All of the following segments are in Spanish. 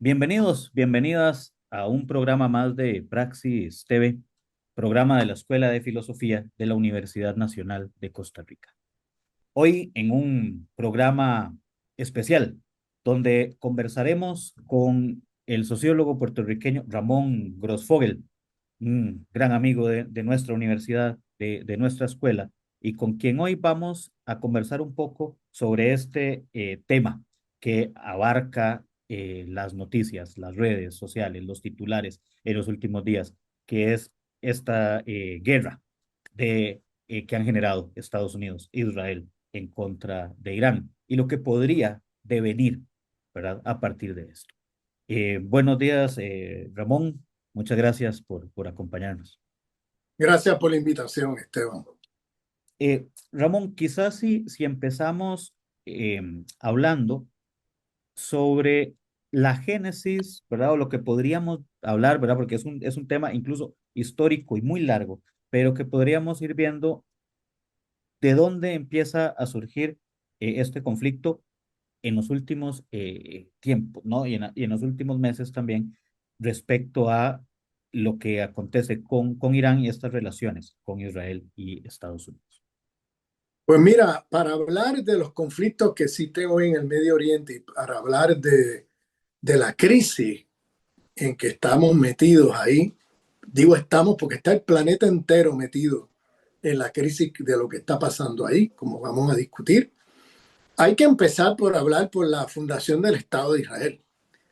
Bienvenidos, bienvenidas a un programa más de Praxis TV, programa de la Escuela de Filosofía de la Universidad Nacional de Costa Rica. Hoy en un programa especial donde conversaremos con el sociólogo puertorriqueño Ramón Grosfogel, un gran amigo de nuestra universidad, de nuestra escuela, y con quien hoy vamos a conversar un poco sobre este tema que abarca las noticias, las redes sociales, los titulares en los últimos días, que es esta guerra que han generado Estados Unidos, Israel, en contra de Irán y lo que podría devenir, ¿verdad?, a partir de esto. Buenos días, Ramón. Muchas gracias por acompañarnos. Gracias por la invitación, Esteban. Ramón, quizás si empezamos hablando sobre la génesis, ¿verdad? O lo que podríamos hablar, ¿verdad? Porque es un tema incluso histórico y muy largo, pero que podríamos ir viendo de dónde empieza a surgir este conflicto en los últimos tiempos, ¿no? Y en los últimos meses también respecto a lo que acontece con Irán y estas relaciones con Israel y Estados Unidos. Pues mira, para hablar de los conflictos que existen hoy en el Medio Oriente y para hablar de la crisis en que estamos metidos ahí, digo estamos porque está el planeta entero metido en la crisis de lo que está pasando ahí, como vamos a discutir, hay que empezar por hablar por la fundación del Estado de Israel.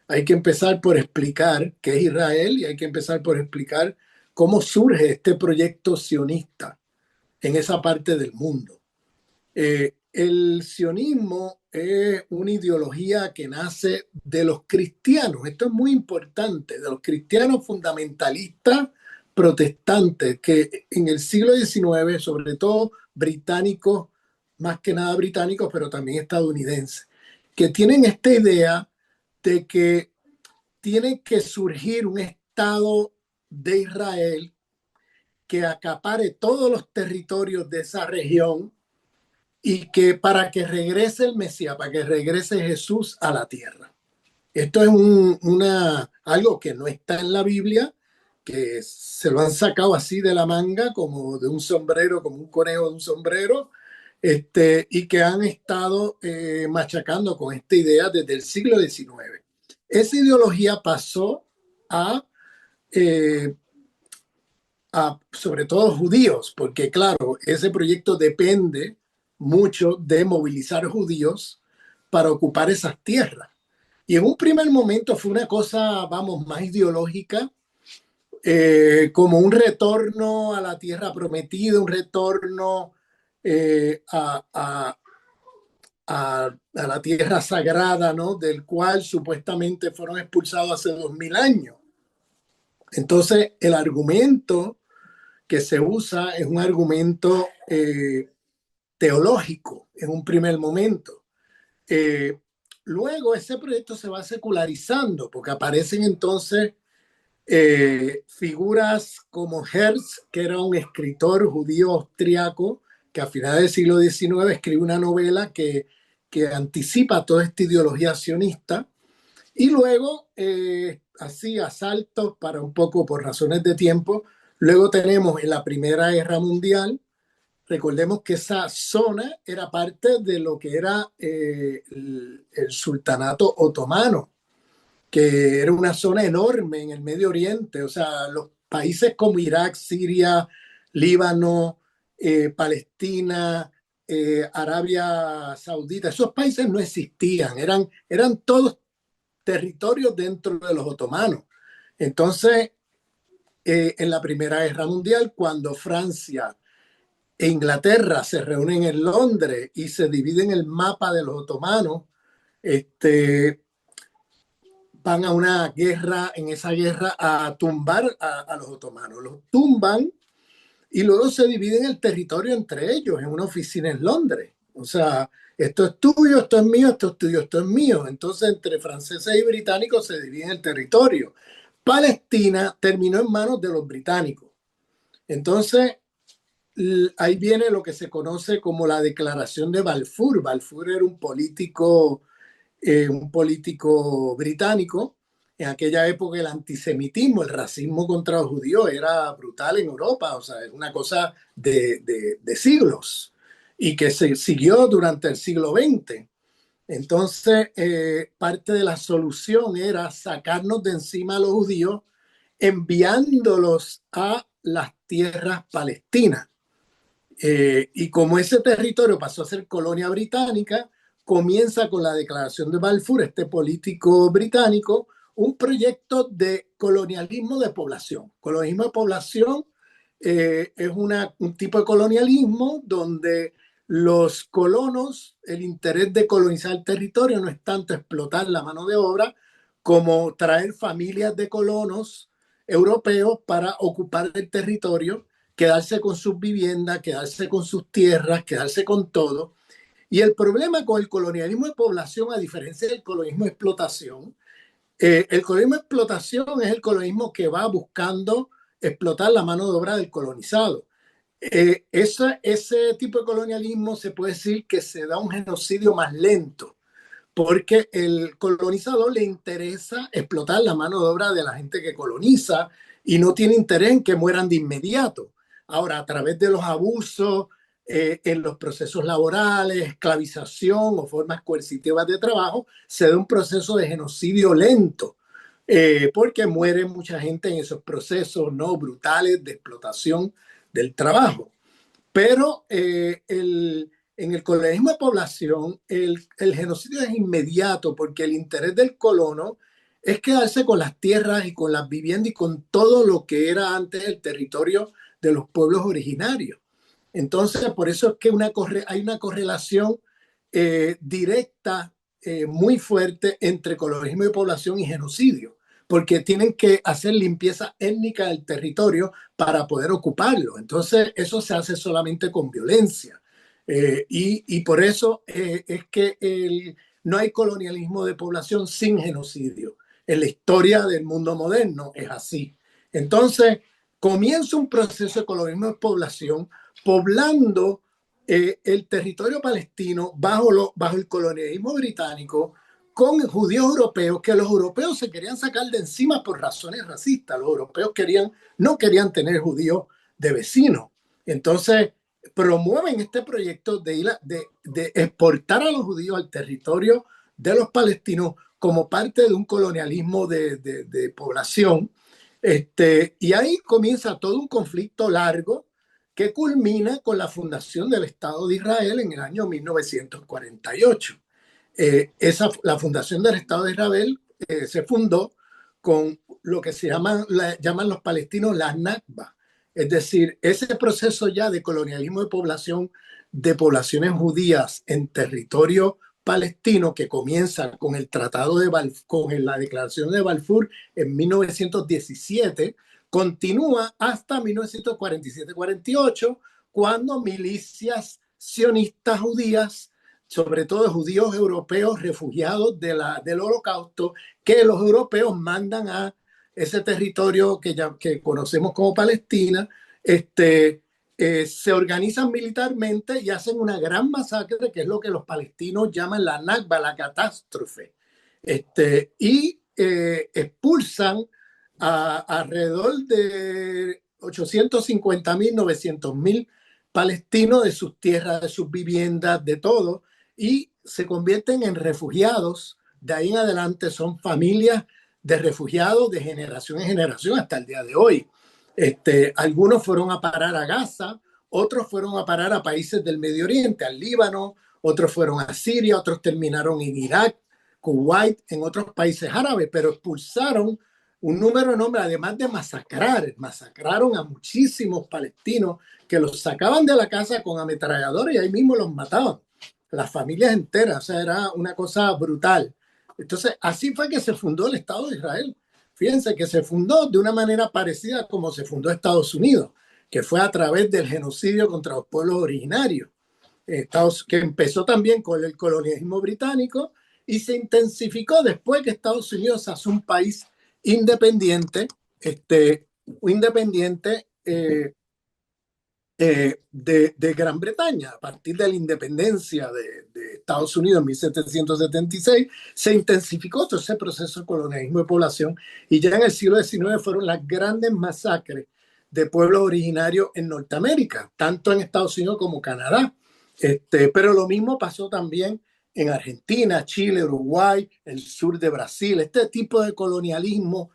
Hay que empezar por explicar qué es Israel y hay que empezar por explicar cómo surge este proyecto sionista en esa parte del mundo. El sionismo es una ideología que nace de los cristianos, esto es muy importante, de los cristianos fundamentalistas protestantes que en el siglo XIX, sobre todo británicos, más que nada británicos, pero también estadounidenses, que tienen esta idea de que tiene que surgir un Estado de Israel que acapare todos los territorios de esa región y que para que regrese el Mesías, para que regrese Jesús a la tierra. Esto es algo que no está en la Biblia, que se lo han sacado así de la manga, como de un sombrero, como un conejo de un sombrero, y que han estado machacando con esta idea desde el siglo XIX. Esa ideología pasó a, eh, sobre todo judíos, porque claro, ese proyecto depende mucho de movilizar judíos para ocupar esas tierras. Y en un primer momento fue una cosa, vamos, más ideológica, como un retorno a la tierra prometida, un retorno a la tierra sagrada, ¿no? Del cual supuestamente fueron expulsados hace 2000 años. Entonces, el argumento que se usa es un argumento teológico en un primer momento. Eh, Luego ese proyecto se va secularizando porque aparecen entonces figuras como Herz, que era un escritor judío austriaco que a finales del siglo XIX escribe una novela que anticipa toda esta ideología sionista. Y luego, así a saltos, para un poco por razones de tiempo, luego tenemos en la Primera Guerra Mundial. Recordemos que esa zona era parte de lo que era el sultanato otomano, que era una zona enorme en el Medio Oriente. O sea, los países como Irak, Siria, Líbano, Palestina, Arabia Saudita, esos países no existían, eran todos territorios dentro de los otomanos. Entonces, en la Primera Guerra Mundial, cuando Francia e Inglaterra se reúnen en Londres y se dividen el mapa de los otomanos, este, van a una guerra, en esa guerra a tumbar a los otomanos. Los tumban y luego se dividen el territorio entre ellos en una oficina en Londres. O sea, esto es tuyo, esto es mío, esto es tuyo, esto es mío. Entonces, entre franceses y británicos se dividen el territorio. Palestina terminó en manos de los británicos. Entonces, ahí viene lo que se conoce como la Declaración de Balfour. Balfour era un político británico En aquella época el antisemitismo, el racismo contra los judíos era brutal en Europa, o sea, es una cosa de siglos y que se siguió durante el siglo XX. Entonces, parte de la solución era sacarnos de encima a los judíos enviándolos a las tierras palestinas. Y como ese territorio pasó a ser colonia británica, comienza con la declaración de Balfour, este político británico, un proyecto de colonialismo de población. Colonialismo de población es un tipo de colonialismo donde los colonos, el interés de colonizar el territorio no es tanto explotar la mano de obra como traer familias de colonos europeos para ocupar el territorio, quedarse con sus viviendas, quedarse con sus tierras, quedarse con todo. Y el problema con el colonialismo de población, a diferencia del colonialismo de explotación, el colonialismo de explotación es el colonialismo que va buscando explotar la mano de obra del colonizado. Ese tipo de colonialismo se puede decir que se da un genocidio más lento, porque el colonizador le interesa explotar la mano de obra de la gente que coloniza y no tiene interés en que mueran de inmediato. Ahora, a través de los abusos en los procesos laborales, esclavización o formas coercitivas de trabajo, se da un proceso de genocidio lento, porque muere mucha gente en esos procesos no brutales de explotación del trabajo. Pero en el colonialismo de población, el genocidio es inmediato porque el interés del colono es quedarse con las tierras y con las viviendas y con todo lo que era antes el territorio de los pueblos originarios. Entonces, por eso es que hay una correlación directa, muy fuerte entre colonialismo de población y genocidio, porque tienen que hacer limpieza étnica del territorio para poder ocuparlo. Entonces, eso se hace solamente con violencia. Y por eso es que no hay colonialismo de población sin genocidio. En la historia del mundo moderno es así. Entonces, comienza un proceso de colonialismo de población poblando el territorio palestino bajo el colonialismo británico con judíos europeos, que los europeos se querían sacar de encima por razones racistas. Los europeos no querían tener judíos de vecinos. Entonces, promueven este proyecto de exportar a los judíos al territorio de los palestinos como parte de un colonialismo de población. Y ahí comienza todo un conflicto largo que culmina con la fundación del Estado de Israel en el año 1948. La fundación del Estado de Israel se fundó con lo que llaman los palestinos la Nakba. Es decir, ese proceso ya de colonialismo de población de poblaciones judías en territorio palestino que comienza con el tratado de con la declaración de Balfour en 1917, continúa hasta 1947-48, cuando milicias sionistas judías, sobre todo judíos europeos refugiados del Holocausto, que los europeos mandan a ese territorio que conocemos como Palestina, se organizan militarmente y hacen una gran masacre, que es lo que los palestinos llaman la Nakba, la catástrofe. Y expulsan a alrededor de 850.000, 900.000 palestinos de sus tierras, de sus viviendas, de todo, y se convierten en refugiados. De ahí en adelante son familias de refugiados de generación en generación hasta el día de hoy. Algunos fueron a parar a Gaza, otros fueron a parar a países del Medio Oriente, al Líbano, otros fueron a Siria, otros terminaron en Irak, Kuwait, en otros países árabes, pero expulsaron un número enorme, además de masacraron a muchísimos palestinos que los sacaban de la casa con ametralladores y ahí mismo los mataban, las familias enteras. O sea, era una cosa brutal. Entonces, así fue que se fundó el Estado de Israel. Fíjense que se fundó de una manera parecida como se fundó Estados Unidos, que fue a través del genocidio contra los pueblos originarios, que empezó también con el colonialismo británico y se intensificó después que Estados Unidos hace un país independiente, independiente de Gran Bretaña, a partir de la independencia de Estados Unidos en 1776, se intensificó todo ese proceso de colonialismo de población y ya en el siglo XIX fueron las grandes masacres de pueblos originarios en Norteamérica, tanto en Estados Unidos como Canadá. Pero lo mismo pasó también en Argentina, Chile, Uruguay, el sur de Brasil. Este tipo de colonialismo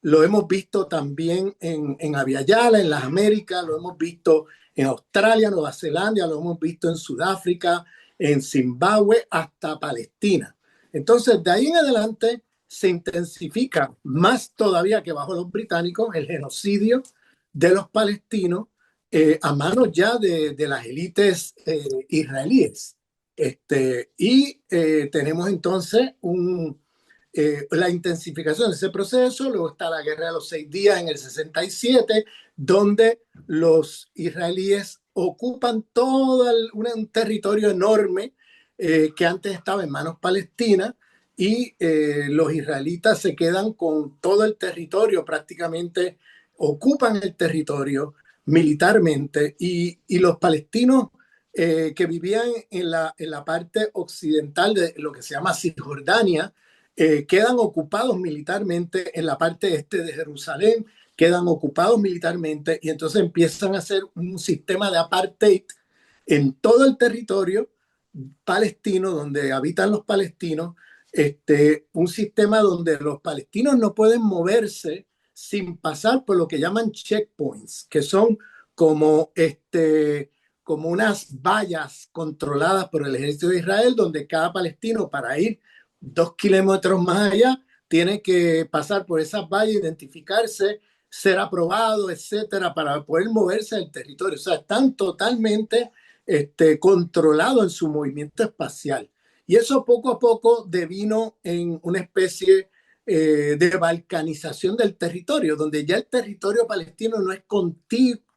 lo hemos visto también en Abiyala, en las Américas, lo hemos visto en Australia, Nueva Zelanda, lo hemos visto en Sudáfrica, en Zimbabue, hasta Palestina. Entonces, de ahí en adelante se intensifica más todavía que bajo los británicos el genocidio de los palestinos a manos ya de las élites israelíes. Tenemos entonces la intensificación de ese proceso. Luego está la Guerra de los 6 días en el 67, donde los israelíes ocupan todo un territorio enorme que antes estaba en manos palestinas, y los israelitas se quedan con todo el territorio, prácticamente ocupan el territorio militarmente, y los palestinos que vivían en la parte occidental de lo que se llama Cisjordania, quedan ocupados militarmente en la parte este de Jerusalén, quedan ocupados militarmente, y entonces empiezan a hacer un sistema de apartheid en todo el territorio palestino donde habitan los palestinos, un sistema donde los palestinos no pueden moverse sin pasar por lo que llaman checkpoints, que son como, como unas vallas controladas por el ejército de Israel, donde cada palestino, para ir 2 kilómetros más allá, tiene que pasar por esas vallas, identificarse, ser aprobado, etcétera, para poder moverse del territorio. O sea, están totalmente controlados en su movimiento espacial. Y eso poco a poco devino en una especie de balcanización del territorio, donde ya el territorio palestino no es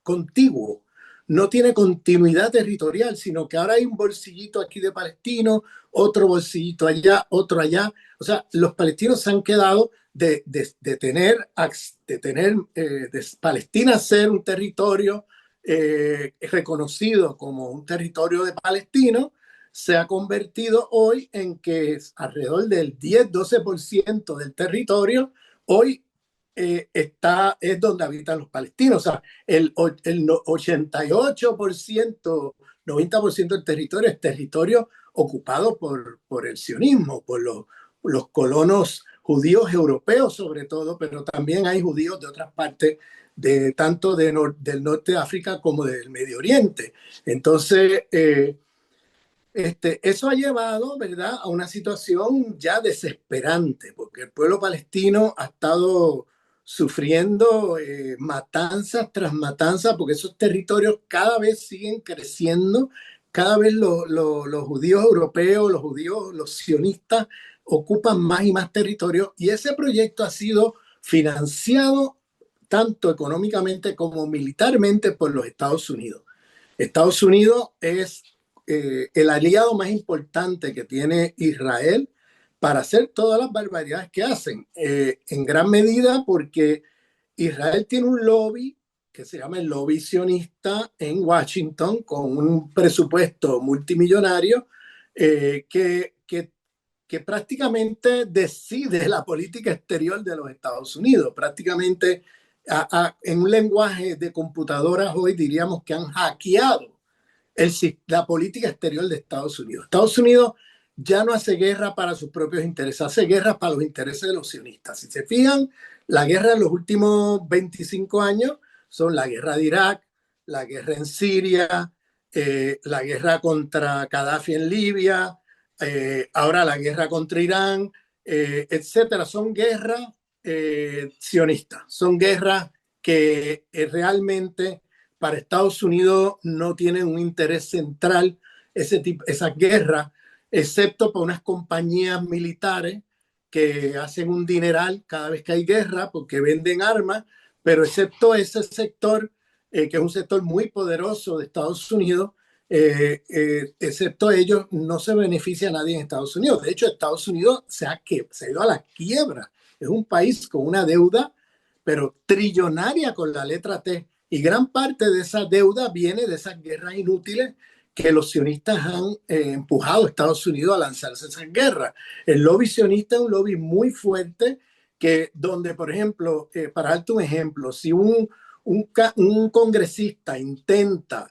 contiguo, no tiene continuidad territorial, sino que ahora hay un bolsillito aquí de palestinos, otro bolsillito allá, otro allá. O sea, los palestinos se han quedado de tener Palestina ser un territorio reconocido como un territorio de palestinos, se ha convertido hoy en que es alrededor del 10-12% del territorio hoy es donde habitan los palestinos. O sea, el 88%, 90% del territorio es territorio ocupado por el sionismo, por los colonos judíos europeos sobre todo, pero también hay judíos de otras partes, tanto del norte de África como del Medio Oriente. Entonces, eso ha llevado, ¿verdad?, a una situación ya desesperante, porque el pueblo palestino ha estado sufriendo matanzas tras matanzas, porque esos territorios cada vez siguen creciendo, cada vez los judíos europeos, los judíos, los sionistas, ocupan más y más territorio, y ese proyecto ha sido financiado tanto económicamente como militarmente por los Estados Unidos. Estados Unidos es el aliado más importante que tiene Israel para hacer todas las barbaridades que hacen, en gran medida porque Israel tiene un lobby que se llama el lobby sionista en Washington, con un presupuesto multimillonario que prácticamente decide la política exterior de los Estados Unidos. Prácticamente en un lenguaje de computadoras hoy diríamos que han hackeado la política exterior de Estados Unidos. Estados Unidos ya no hace guerra para sus propios intereses, hace guerra para los intereses de los sionistas. Si se fijan, la guerra en los últimos 25 años son la guerra de Irak, la guerra en Siria, la guerra contra Gaddafi en Libia, ahora la guerra contra Irán, etcétera. Son guerras sionistas, son guerras que realmente para Estados Unidos no tienen un interés central esa guerra, excepto para unas compañías militares que hacen un dineral cada vez que hay guerra porque venden armas, pero excepto ese sector, que es un sector muy poderoso de Estados Unidos, excepto ellos, no se beneficia a nadie en Estados Unidos. De hecho, Estados Unidos se ha ido a la quiebra. Es un país con una deuda, pero trillonaria con la letra T. Y gran parte de esa deuda viene de esas guerras inútiles que los sionistas han empujado a Estados Unidos a lanzarse esa guerra. El lobby sionista es un lobby muy fuerte que donde, por ejemplo, para darte un ejemplo, si un congresista intenta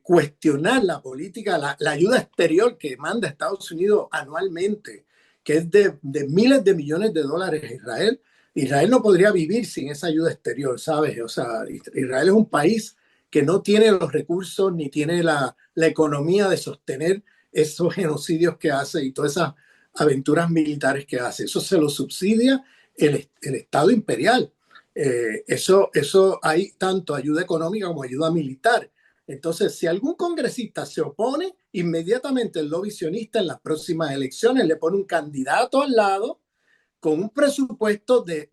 cuestionar la política, la ayuda exterior que manda Estados Unidos anualmente, que es de miles de millones de dólares a Israel, Israel no podría vivir sin esa ayuda exterior, ¿sabes? O sea, Israel es un país que no tiene los recursos ni tiene la economía de sostener esos genocidios que hace y todas esas aventuras militares que hace. Eso se lo subsidia el Estado imperial. Eso hay tanto ayuda económica como ayuda militar. Entonces, si algún congresista se opone, inmediatamente el lobby sionista en las próximas elecciones le pone un candidato al lado con un presupuesto de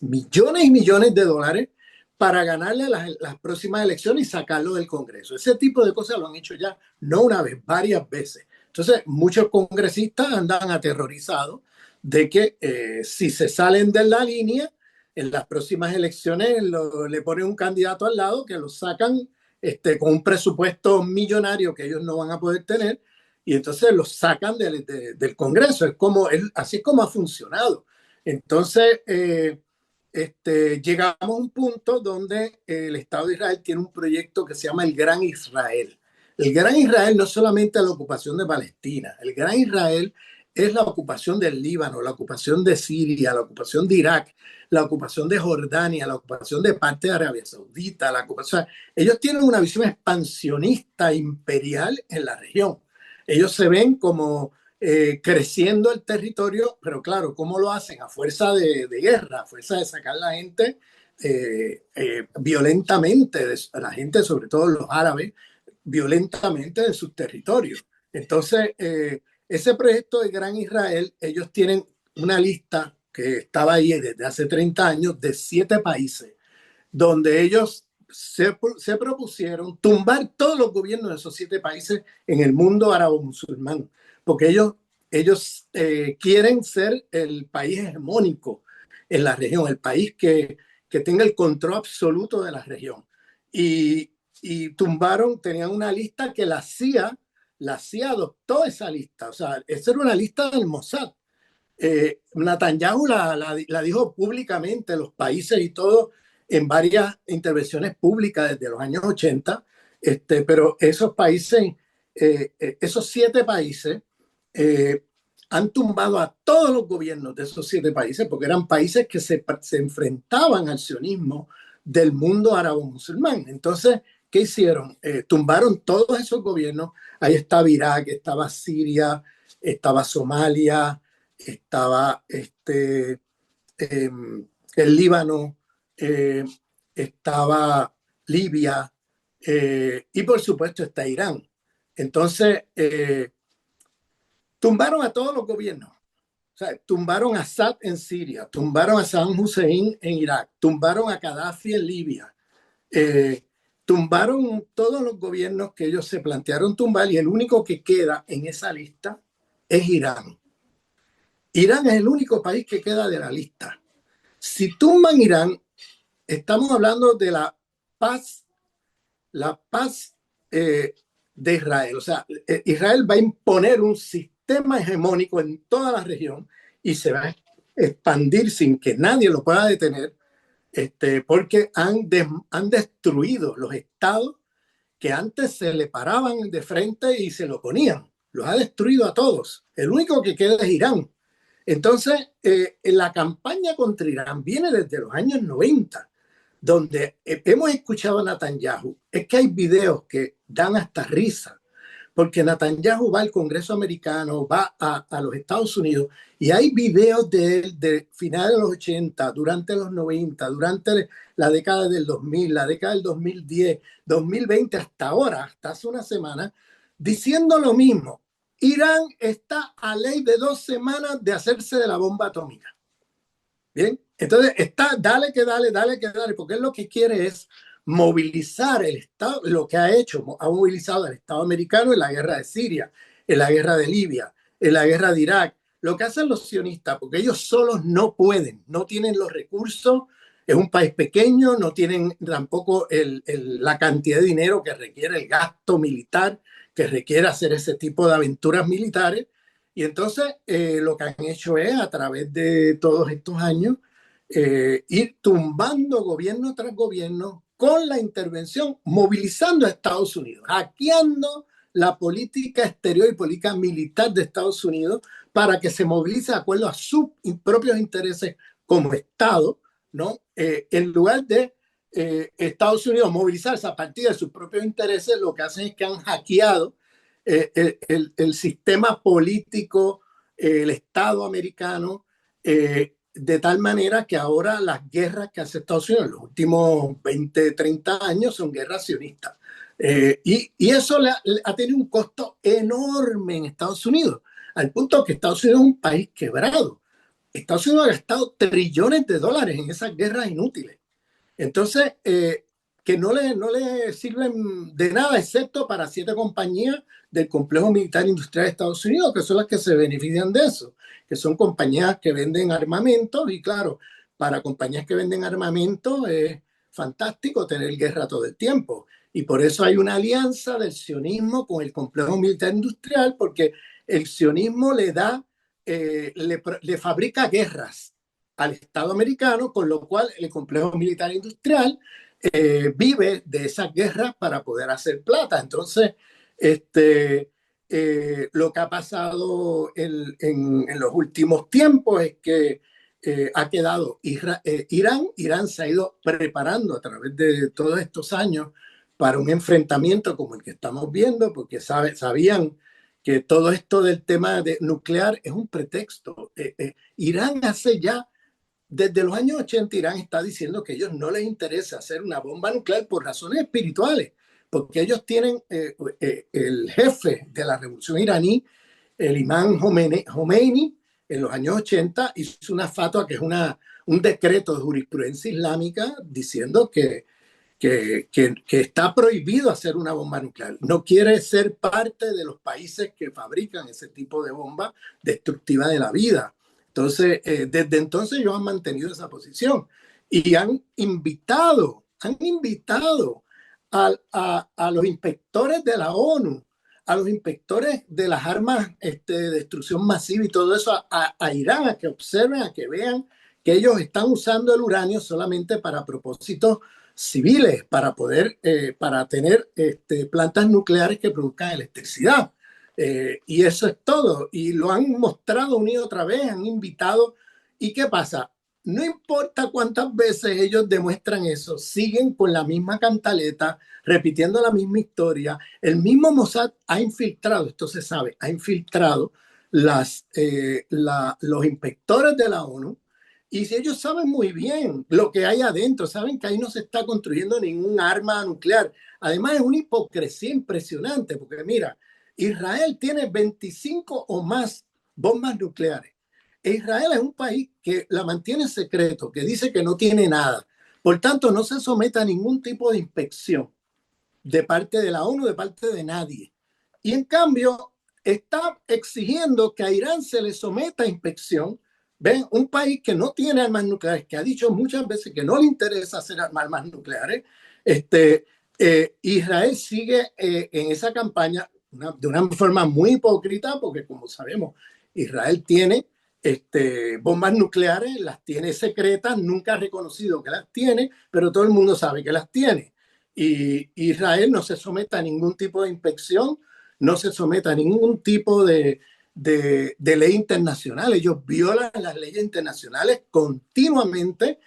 millones y millones de dólares para ganarle las próximas elecciones y sacarlo del Congreso. Ese tipo de cosas lo han hecho ya no una vez, varias veces. Entonces, muchos congresistas andan aterrorizados de que si se salen de la línea, en las próximas elecciones le ponen un candidato al lado que lo sacan con un presupuesto millonario que ellos no van a poder tener y entonces los sacan del Congreso. Así es como ha funcionado. Entonces, llegamos a un punto donde el Estado de Israel tiene un proyecto que se llama el Gran Israel. El Gran Israel no es solamente la ocupación de Palestina, el Gran Israel es la ocupación del Líbano, la ocupación de Siria, la ocupación de Irak, la ocupación de Jordania, la ocupación de parte de Arabia Saudita, la ocupación. Ellos tienen una visión expansionista imperial en la región. Ellos se ven como creciendo el territorio, pero claro, ¿cómo lo hacen? A fuerza de guerra, a fuerza de sacar a la gente violentamente, la gente, sobre todo los árabes, violentamente de sus territorios. Entonces, ese proyecto de Gran Israel, ellos tienen una lista que estaba ahí desde hace 30 años de 7 países, donde ellos se propusieron tumbar todos los gobiernos de esos 7 países en el mundo árabe-musulmán, porque ellos quieren ser el país hegemónico en la región, el país que tenga el control absoluto de la región. Y tumbaron, tenían una lista que la CIA adoptó esa lista, o sea, esa era una lista del Mossad. Netanyahu la dijo públicamente, los países y todo, en varias intervenciones públicas desde los años 80, pero esos países, esos 7 países, han tumbado a todos los gobiernos de esos 7 países porque eran países que se enfrentaban al sionismo del mundo árabe-musulmán. Entonces, ¿qué hicieron? Tumbaron todos esos gobiernos. Ahí estaba Irak, estaba Siria, estaba Somalia, estaba el Líbano, estaba Libia y por supuesto está Irán. Entonces, tumbaron a todos los gobiernos. O sea, tumbaron a Assad en Siria, tumbaron a Saddam Hussein en Irak, tumbaron a Gaddafi en Libia, tumbaron todos los gobiernos que ellos se plantearon tumbar y el único que queda en esa lista es Irán. Irán es el único país que queda de la lista. Si tumban Irán, estamos hablando de la paz de Israel. O sea, Israel va a imponer un sistema hegemónico en toda la región y se va a expandir sin que nadie lo pueda detener, porque han destruido los estados que antes se le paraban de frente y se lo ponían. Los ha destruido a todos. El único que queda es Irán. Entonces, la campaña contra Irán viene desde los años 90, donde hemos escuchado a Netanyahu. Es que hay videos que dan hasta risa, porque Netanyahu va al Congreso americano, va a los Estados Unidos, y hay videos de él de finales de los 80, durante los 90, durante la década del 2000, la década del 2010, 2020, hasta ahora, hasta hace una semana, diciendo lo mismo. Irán está a ley de 2 semanas de hacerse de la bomba atómica. Bien, entonces dale que dale, porque él lo que quiere es movilizar el Estado, lo que ha hecho, ha movilizado al Estado americano en la guerra de Siria, en la guerra de Libia, en la guerra de Irak, lo que hacen los sionistas, porque ellos solos no pueden, no tienen los recursos Es un país pequeño, no tienen tampoco la cantidad de dinero que requiere el gasto militar, que requiere hacer ese tipo de aventuras militares. Y entonces lo que han hecho es, a través de todos estos años, ir tumbando gobierno tras gobierno con la intervención, movilizando a Estados Unidos, hackeando la política exterior y política militar de Estados Unidos para que se movilice de acuerdo a sus propios intereses como Estado, ¿no? En lugar de Estados Unidos movilizarse a partir de sus propios intereses, lo que hacen es que han hackeado el sistema político, el Estado americano, de tal manera que ahora las guerras que hace Estados Unidos en los últimos 20, 30 años son guerras sionistas. Y eso le ha tenido un costo enorme en Estados Unidos, al punto que Estados Unidos es un país quebrado. Estados Unidos ha gastado trillones de dólares en esas guerras inútiles. Entonces, que no le sirven de nada, excepto para 7 compañías del complejo militar industrial de Estados Unidos, que son las que se benefician de eso, que son compañías que venden armamento. Y claro, para compañías que venden armamento es fantástico tener guerra todo el tiempo. Y por eso hay una alianza del sionismo con el complejo militar industrial, porque el sionismo le fabrica guerras al Estado americano, con lo cual el complejo militar industrial vive de esas guerras para poder hacer plata. Entonces, lo que ha pasado en los últimos tiempos es que ha quedado Irán. Irán se ha ido preparando a través de todos estos años para un enfrentamiento como el que estamos viendo, porque sabían que todo esto del tema nuclear es un pretexto. Irán hace ya desde los años 80, Irán está diciendo que a ellos no les interesa hacer una bomba nuclear por razones espirituales, porque ellos tienen el jefe de la revolución iraní, el imán Khomeini, en los años 80 hizo una fatua, que es un decreto de jurisprudencia islámica diciendo que está prohibido hacer una bomba nuclear. No quiere ser parte de los países que fabrican ese tipo de bomba destructiva de la vida. Entonces, desde entonces ellos han mantenido esa posición y han invitado a los inspectores de la ONU, a los inspectores de las armas de destrucción masiva y todo eso, a Irán, a que observen, a que vean que ellos están usando el uranio solamente para propósitos civiles, para tener plantas nucleares que produzcan electricidad. Y eso es todo. Y lo han mostrado una y otra vez, han invitado. ¿Y qué pasa? No importa cuántas veces ellos demuestran eso, siguen con la misma cantaleta, repitiendo la misma historia. El mismo Mossad ha infiltrado, esto se sabe, ha infiltrado los inspectores de la ONU. Y si ellos saben muy bien lo que hay adentro, saben que ahí no se está construyendo ningún arma nuclear. Además, es una hipocresía impresionante, porque mira, Israel tiene 25 o más bombas nucleares. Israel es un país que la mantiene en secreto, que dice que no tiene nada. Por tanto, no se somete a ningún tipo de inspección de parte de la ONU, de parte de nadie. Y en cambio, está exigiendo que a Irán se le someta a inspección. Ven, un país que no tiene armas nucleares, que ha dicho muchas veces que no le interesa hacer armas nucleares. Israel sigue en esa campaña de una forma muy hipócrita, porque como sabemos, Israel tiene bombas nucleares, las tiene secretas, nunca ha reconocido que las tiene, pero todo el mundo sabe que las tiene. Y Israel no se somete a ningún tipo de inspección, no se somete a ningún tipo de ley internacional. Ellos violan las leyes internacionales continuamente,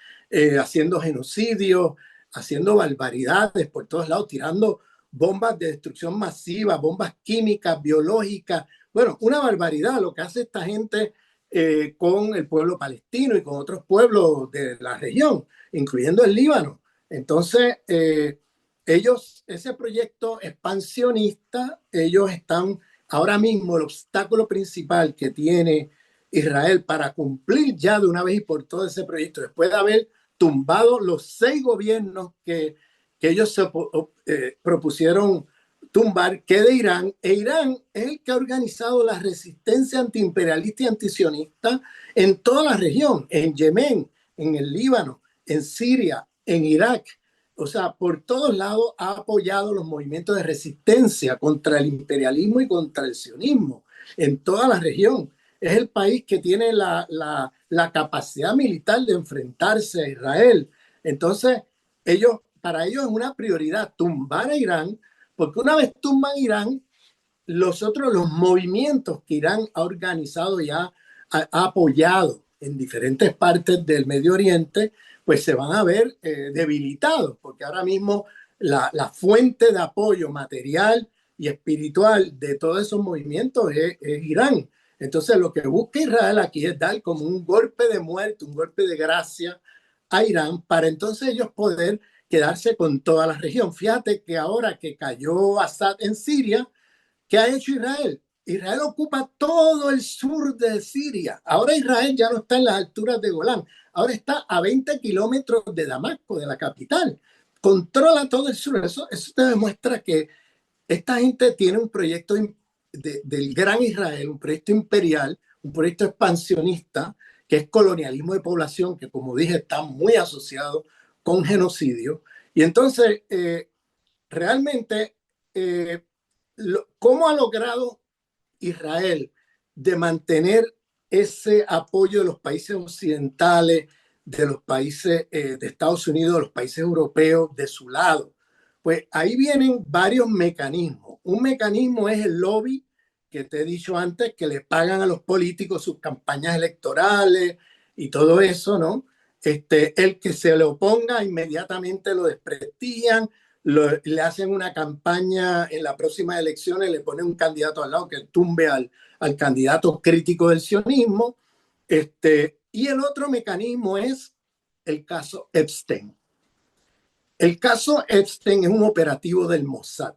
haciendo genocidios, haciendo barbaridades por todos lados, tirando bombas de destrucción masiva, bombas químicas, biológicas. Bueno, una barbaridad lo que hace esta gente con el pueblo palestino y con otros pueblos de la región, incluyendo el Líbano. Entonces, ese proyecto expansionista, ellos están ahora mismo, el obstáculo principal que tiene Israel para cumplir ya de una vez y por todo ese proyecto, después de haber tumbado los 6 gobiernos que ellos se propusieron tumbar, que de Irán. Irán es el que ha organizado la resistencia antiimperialista y antisionista en toda la región, en Yemen, en el Líbano, en Siria, en Irak. O sea, por todos lados ha apoyado los movimientos de resistencia contra el imperialismo y contra el sionismo en toda la región. Es el país que tiene la capacidad militar de enfrentarse a Israel. Entonces, para ellos es una prioridad tumbar a Irán, porque una vez tumban Irán, los movimientos que Irán ha organizado y ha apoyado en diferentes partes del Medio Oriente, pues se van a ver debilitados, porque ahora mismo la fuente de apoyo material y espiritual de todos esos movimientos es Irán. Entonces lo que busca Israel aquí es dar como un golpe de muerte, un golpe de gracia a Irán para entonces ellos poder quedarse con toda la región. Fíjate que ahora que cayó Assad en Siria, ¿qué ha hecho Israel? Israel ocupa todo el sur de Siria. Ahora Israel ya no está en las alturas de Golán. Ahora está a 20 kilómetros de Damasco, de la capital. Controla todo el sur. Eso te demuestra que esta gente tiene un proyecto del gran Israel, un proyecto imperial, un proyecto expansionista, que es colonialismo de población, que como dije está muy asociado con genocidio. Y entonces, realmente, ¿cómo ha logrado Israel de mantener ese apoyo de los países occidentales, de los países de Estados Unidos, de los países europeos de su lado? Pues ahí vienen varios mecanismos. Un mecanismo es el lobby que te he dicho antes, que le pagan a los políticos sus campañas electorales y todo eso, ¿no? El que se le oponga inmediatamente lo desprestigian, le hacen una campaña en las próximas elecciones, le ponen un candidato al lado que tumbe al candidato crítico del sionismo. Y el otro mecanismo es el caso Epstein. El caso Epstein es un operativo del Mossad.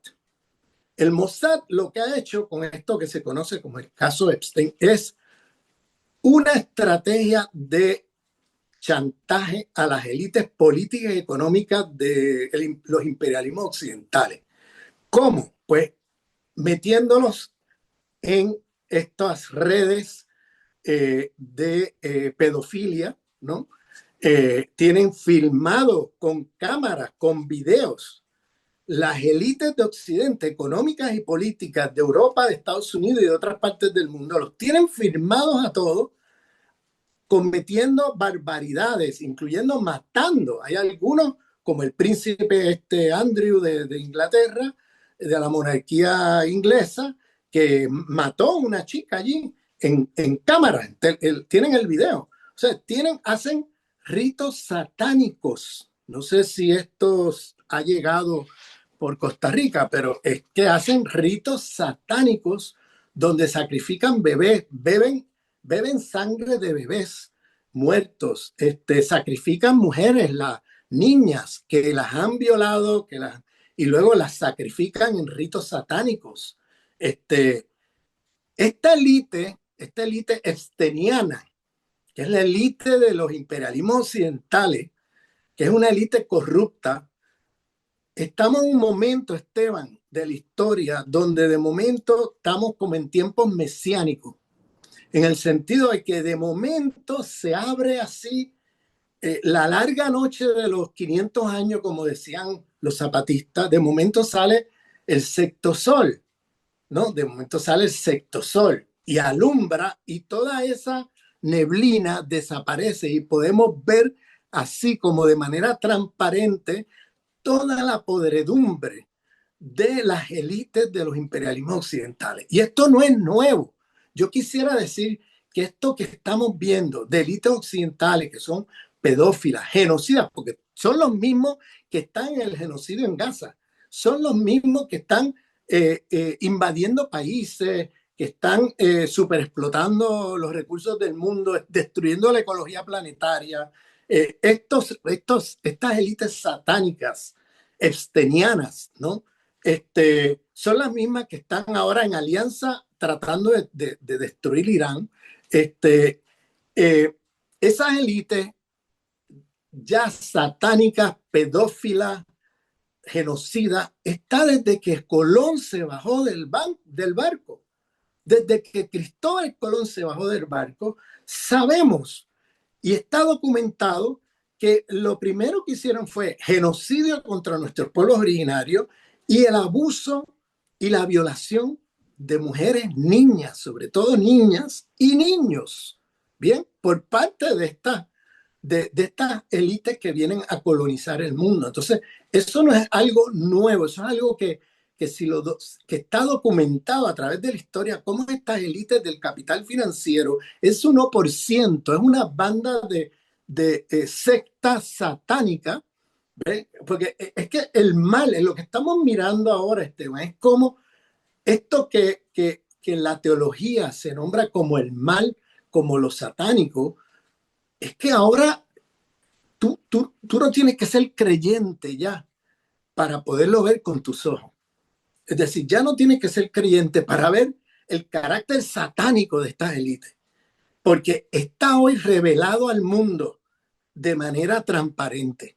El Mossad lo que ha hecho con esto que se conoce como el caso Epstein es una estrategia de chantaje a las élites políticas y económicas de los imperialismos occidentales. ¿Cómo? Pues metiéndolos en estas redes de pedofilia, ¿no? Tienen filmado con cámaras, con videos, las élites de Occidente, económicas y políticas de Europa, de Estados Unidos y de otras partes del mundo, los tienen firmados a todos, cometiendo barbaridades, incluyendo matando. Hay algunos, como el príncipe Andrew de Inglaterra, de la monarquía inglesa, que mató a una chica allí en cámara. Tienen el video. O sea, hacen ritos satánicos. No sé si esto ha llegado por Costa Rica, pero es que hacen ritos satánicos donde sacrifican bebés, beben sangre de bebés muertos, sacrifican mujeres, las niñas que las han violado, y luego las sacrifican en ritos satánicos. Esta élite epsteniana, que es la élite de los imperialismos occidentales, que es una élite corrupta, estamos en un momento, Esteban, de la historia donde de momento estamos como en tiempos mesiánicos, en el sentido de que de momento se abre así la larga noche de los 500 años, como decían los zapatistas. De momento sale el sexto sol, ¿no? De momento sale el sexto sol y alumbra y toda esa neblina desaparece y podemos ver así como de manera transparente toda la podredumbre de las élites de los imperialismos occidentales. Y esto no es nuevo. Yo quisiera decir que esto que estamos viendo de élites occidentales que son pedófilas, genocidas, porque son los mismos que están en el genocidio en Gaza, son los mismos que están invadiendo países, que están superexplotando los recursos del mundo, destruyendo la ecología planetaria. Estas élites satánicas, epstenianas, ¿no? Son las mismas que están ahora en alianza tratando de destruir Irán. Esas élites ya satánicas, pedófilas, genocidas, está desde que Colón se bajó del barco. Desde que Cristóbal Colón se bajó del barco, sabemos y está documentado que lo primero que hicieron fue genocidio contra nuestros pueblos originarios y el abuso y la violación de mujeres, niñas, sobre todo niñas y niños, bien, por parte de estas élites que vienen a colonizar el mundo. Entonces, eso no es algo nuevo, eso es algo que está documentado a través de la historia, cómo estas élites del capital financiero es 1%, es una banda de secta satánica, ¿ve? Porque es que el mal, es lo que estamos mirando ahora, Esteban, es como esto que la teología se nombra como el mal, como lo satánico, es que ahora tú no tienes que ser creyente ya para poderlo ver con tus ojos. Es decir, ya no tienes que ser creyente para ver el carácter satánico de estas élites, porque está hoy revelado al mundo de manera transparente.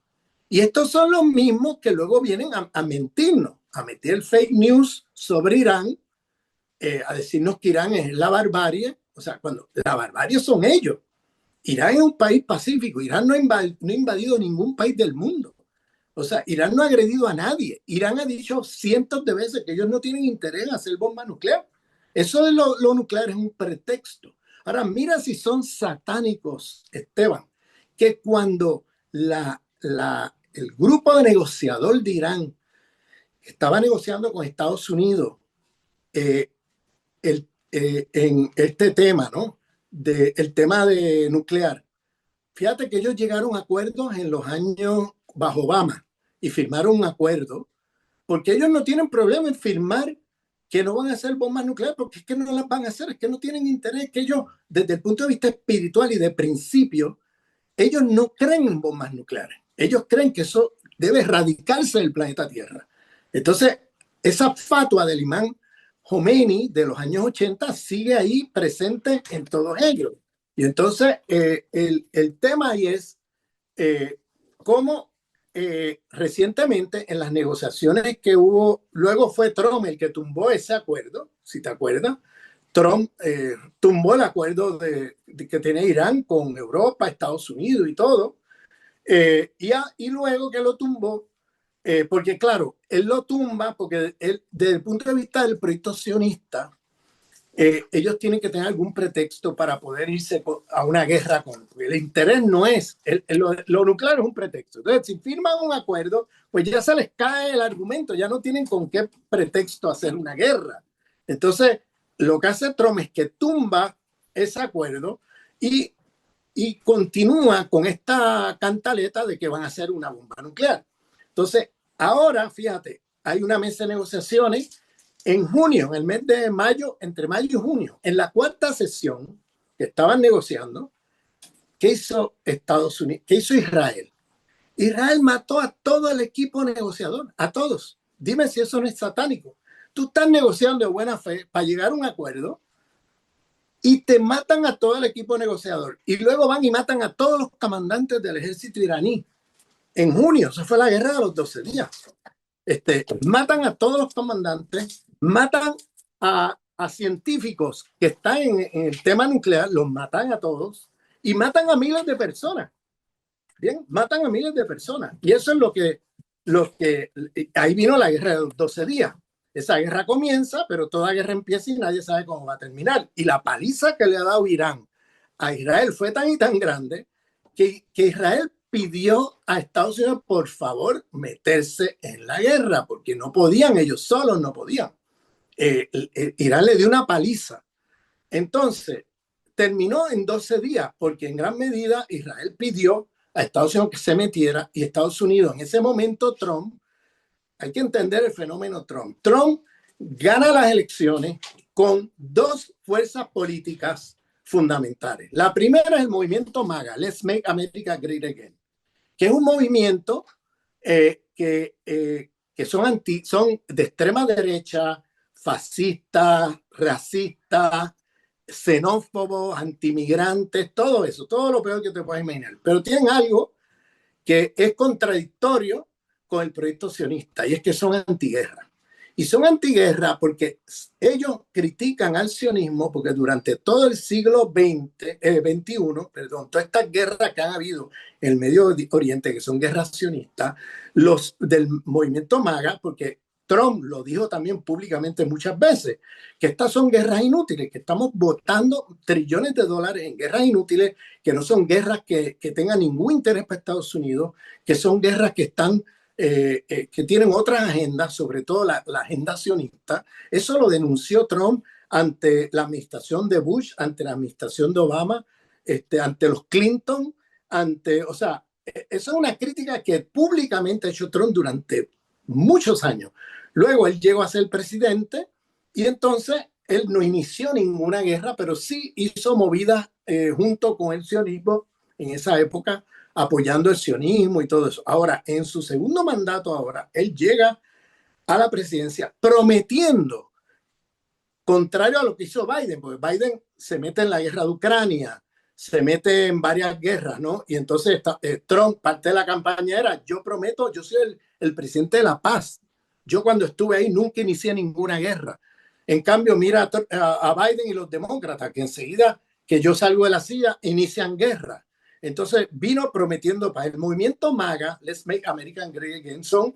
Y estos son los mismos que luego vienen a mentirnos, a meter fake news sobre Irán, a decirnos que Irán es la barbarie. O sea, cuando la barbarie son ellos. Irán es un país pacífico. Irán no ha invadido ningún país del mundo. O sea, Irán no ha agredido a nadie. Irán ha dicho cientos de veces que ellos no tienen interés en hacer bomba nuclear. Eso de lo nuclear es un pretexto. Ahora, mira si son satánicos, Esteban, que cuando el grupo de negociador de Irán estaba negociando con Estados Unidos eh, en este tema, ¿no? El tema de nuclear. Fíjate que ellos llegaron a acuerdos en los años bajo Obama y firmaron un acuerdo porque ellos no tienen problema en firmar que no van a hacer bombas nucleares porque es que no las van a hacer, es que no tienen interés, que ellos desde el punto de vista espiritual y de principio, ellos no creen en bombas nucleares. Ellos creen que eso debe erradicarse del planeta Tierra. Entonces, esa fatua del imán Khomeini de los años 80 sigue ahí presente en todos ellos. Y entonces, el tema ahí es cómo recientemente en las negociaciones que hubo, luego fue Trump el que tumbó ese acuerdo, si te acuerdas. Trump tumbó el acuerdo que tenía Irán con Europa, Estados Unidos y todo. Y luego que lo tumbó, porque claro, él lo tumba porque desde el punto de vista del proyecto sionista, ellos tienen que tener algún pretexto para poder irse a una guerra con el interés no es, lo nuclear es un pretexto. Entonces, si firman un acuerdo, pues ya se les cae el argumento, ya no tienen con qué pretexto hacer una guerra. Entonces, lo que hace Trump es que tumba ese acuerdo y continúa con esta cantaleta de que van a hacer una bomba nuclear. Entonces, ahora, fíjate, hay una mesa de negociaciones en junio, en el mes de mayo, entre mayo y junio, en la cuarta sesión que estaban negociando, ¿qué hizo Estados Unidos? ¿Qué hizo Israel? Israel mató a todo el equipo negociador, a todos. Dime si eso no es satánico. Tú estás negociando de buena fe para llegar a un acuerdo y te matan a todo el equipo negociador. Y luego van y matan a todos los comandantes del ejército iraní. En junio, eso fue la guerra de los 12 días. Matan a todos los comandantes, matan a científicos que están en el tema nuclear, los matan a todos y matan a miles de personas. Bien, matan a miles de personas. Y eso es lo que ahí vino la guerra de los 12 días. Esa guerra comienza, pero toda guerra empieza y nadie sabe cómo va a terminar. Y la paliza que le ha dado Irán a Israel fue tan y tan grande que Israel pidió a Estados Unidos, por favor, meterse en la guerra, porque no podían, ellos solos no podían. Irán le dio una paliza. Entonces, terminó en 12 días, porque en gran medida Israel pidió a Estados Unidos que se metiera y Estados Unidos, en ese momento Trump, hay que entender el fenómeno Trump. Trump gana las elecciones con dos fuerzas políticas fundamentales. La primera es el movimiento MAGA, Let's Make America Great Again, que es un movimiento que son de extrema derecha, fascistas, racistas, xenófobos, antimigrantes, todo eso, todo lo peor que te puedas imaginar. Pero tienen algo que es contradictorio con el proyecto sionista y es que son antiguerra. Y son antiguerra porque ellos critican al sionismo porque durante todo el siglo XXI, perdón, todas estas guerras que han habido en el Medio Oriente, que son guerras sionistas, los del movimiento MAGA, porque Trump lo dijo también públicamente muchas veces, que estas son guerras inútiles, que estamos botando trillones de dólares en guerras inútiles, que no son guerras que tengan ningún interés para Estados Unidos, que son guerras que están que tienen otras agendas, sobre todo la agenda sionista. Eso lo denunció Trump ante la administración de Bush, ante la administración de Obama, ante los Clinton, o sea, esa es una crítica que públicamente ha hecho Trump durante muchos años. Luego él llegó a ser presidente y entonces él no inició ninguna guerra, pero sí hizo movidas junto con el sionismo en esa época, apoyando el sionismo y todo eso. Ahora, en su segundo mandato ahora, él llega a la presidencia prometiendo, contrario a lo que hizo Biden, porque Biden se mete en la guerra de Ucrania, se mete en varias guerras, ¿no? Y entonces Trump, parte de la campaña era, yo prometo, yo soy el presidente de la paz. Yo cuando estuve ahí nunca inicié ninguna guerra. En cambio, mira a Biden y los demócratas, que enseguida que yo salgo de la silla, inician guerra. Entonces vino prometiendo para el movimiento MAGA, Let's Make America Great Again, son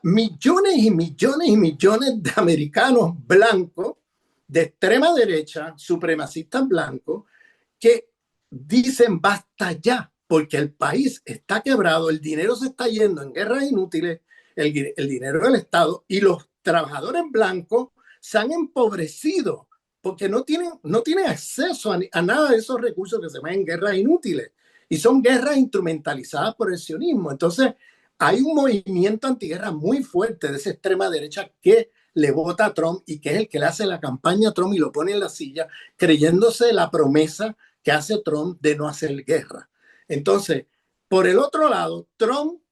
millones y millones y millones de americanos blancos de extrema derecha, supremacistas blancos, que dicen basta ya, porque el país está quebrado, el dinero se está yendo en guerras inútiles, el dinero del Estado, y los trabajadores blancos se han empobrecido porque no tienen acceso a nada de esos recursos que se van en guerras inútiles. Y son guerras instrumentalizadas por el sionismo. Entonces, hay un movimiento antiguerra muy fuerte de esa extrema derecha que le vota a Trump y que es el que le hace la campaña a Trump y lo pone en la silla, creyéndose la promesa que hace Trump de no hacer guerra. Entonces, por el otro lado, Trump,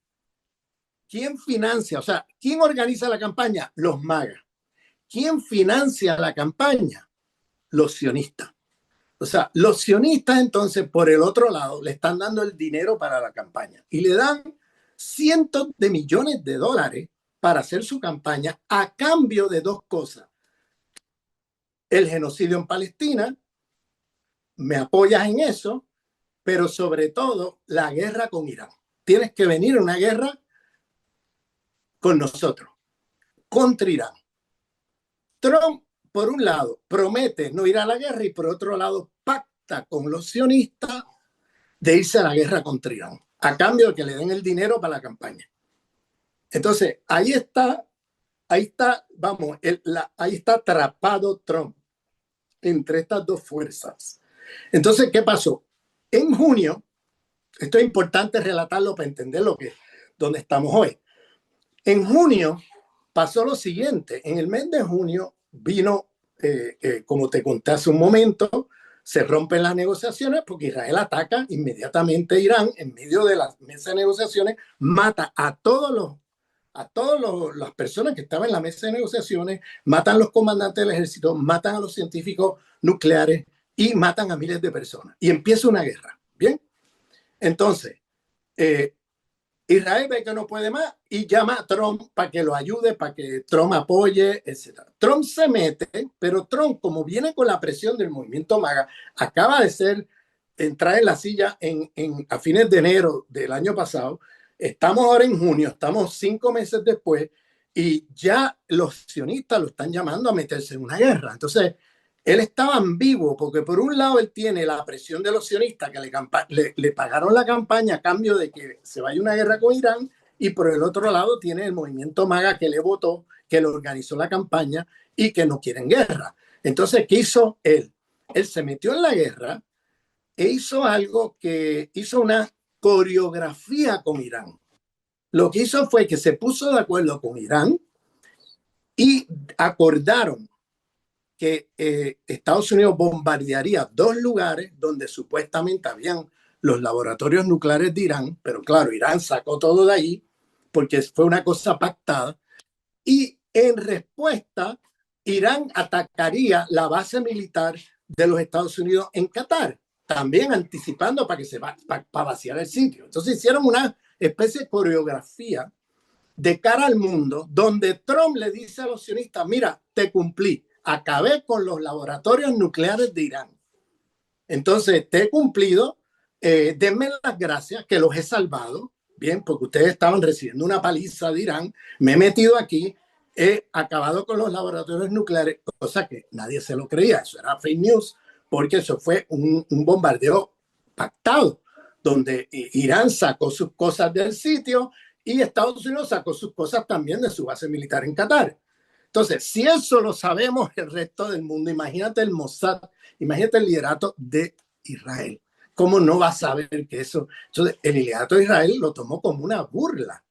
¿quién financia? O sea, ¿quién organiza la campaña? Los MAGA. ¿Quién financia la campaña? Los sionistas. O sea, los sionistas entonces por el otro lado le están dando el dinero para la campaña y le dan cientos de millones de dólares para hacer su campaña a cambio de dos cosas. El genocidio en Palestina, me apoyas en eso, pero sobre todo la guerra con Irán. Tienes que venir a una guerra con nosotros, contra Irán. Trump, por un lado, promete no ir a la guerra y por otro lado pacta con los sionistas de irse a la guerra contra Irán, a cambio de que le den el dinero para la campaña. Entonces, ahí está, vamos, ahí está atrapado Trump entre estas dos fuerzas. Entonces, ¿qué pasó? En junio, esto es importante relatarlo para entender dónde estamos hoy. En junio pasó lo siguiente. En el mes de junio vino, como te conté hace un momento, se rompen las negociaciones porque Israel ataca inmediatamente a Irán en medio de la mesa de negociaciones, mata a todas las personas que estaban en la mesa de negociaciones, matan a los comandantes del ejército, matan a los científicos nucleares y matan a miles de personas. Y empieza una guerra. Bien, entonces, Israel ve que no puede más y llama a Trump para que lo ayude, para que Trump apoye, etc. Trump se mete, pero Trump, como viene con la presión del movimiento MAGA, acaba de entrar en la silla a fines de enero del año pasado. Estamos ahora en junio, estamos 5 meses después y ya los sionistas lo están llamando a meterse en una guerra. Entonces, él estaba ambiguo porque por un lado él tiene la presión de los sionistas que le pagaron la campaña a cambio de que se vaya a una guerra con Irán y por el otro lado tiene el movimiento MAGA que le votó, que le organizó la campaña y que no quieren guerra. Entonces, ¿qué hizo él? Él se metió en la guerra e hizo hizo una coreografía con Irán. Lo que hizo fue que se puso de acuerdo con Irán y acordaron que Estados Unidos bombardearía 2 lugares donde supuestamente habían los laboratorios nucleares de Irán, pero claro, Irán sacó todo de ahí porque fue una cosa pactada y en respuesta Irán atacaría la base militar de los Estados Unidos en Qatar, también anticipando para vaciar el sitio. Entonces hicieron una especie de coreografía de cara al mundo, donde Trump le dice a los sionistas, mira, te cumplí, acabé con los laboratorios nucleares de Irán. Entonces, te he cumplido, denme las gracias que los he salvado, bien, porque ustedes estaban recibiendo una paliza de Irán, me he metido aquí, he acabado con los laboratorios nucleares, cosa que nadie se lo creía, eso era fake news, porque eso fue un bombardeo pactado, donde Irán sacó sus cosas del sitio y Estados Unidos sacó sus cosas también de su base militar en Qatar. Entonces, si eso lo sabemos el resto del mundo, imagínate el Mossad, imagínate el liderato de Israel. ¿Cómo no va a saber que eso? Entonces, el liderato de Israel lo tomó como una burla.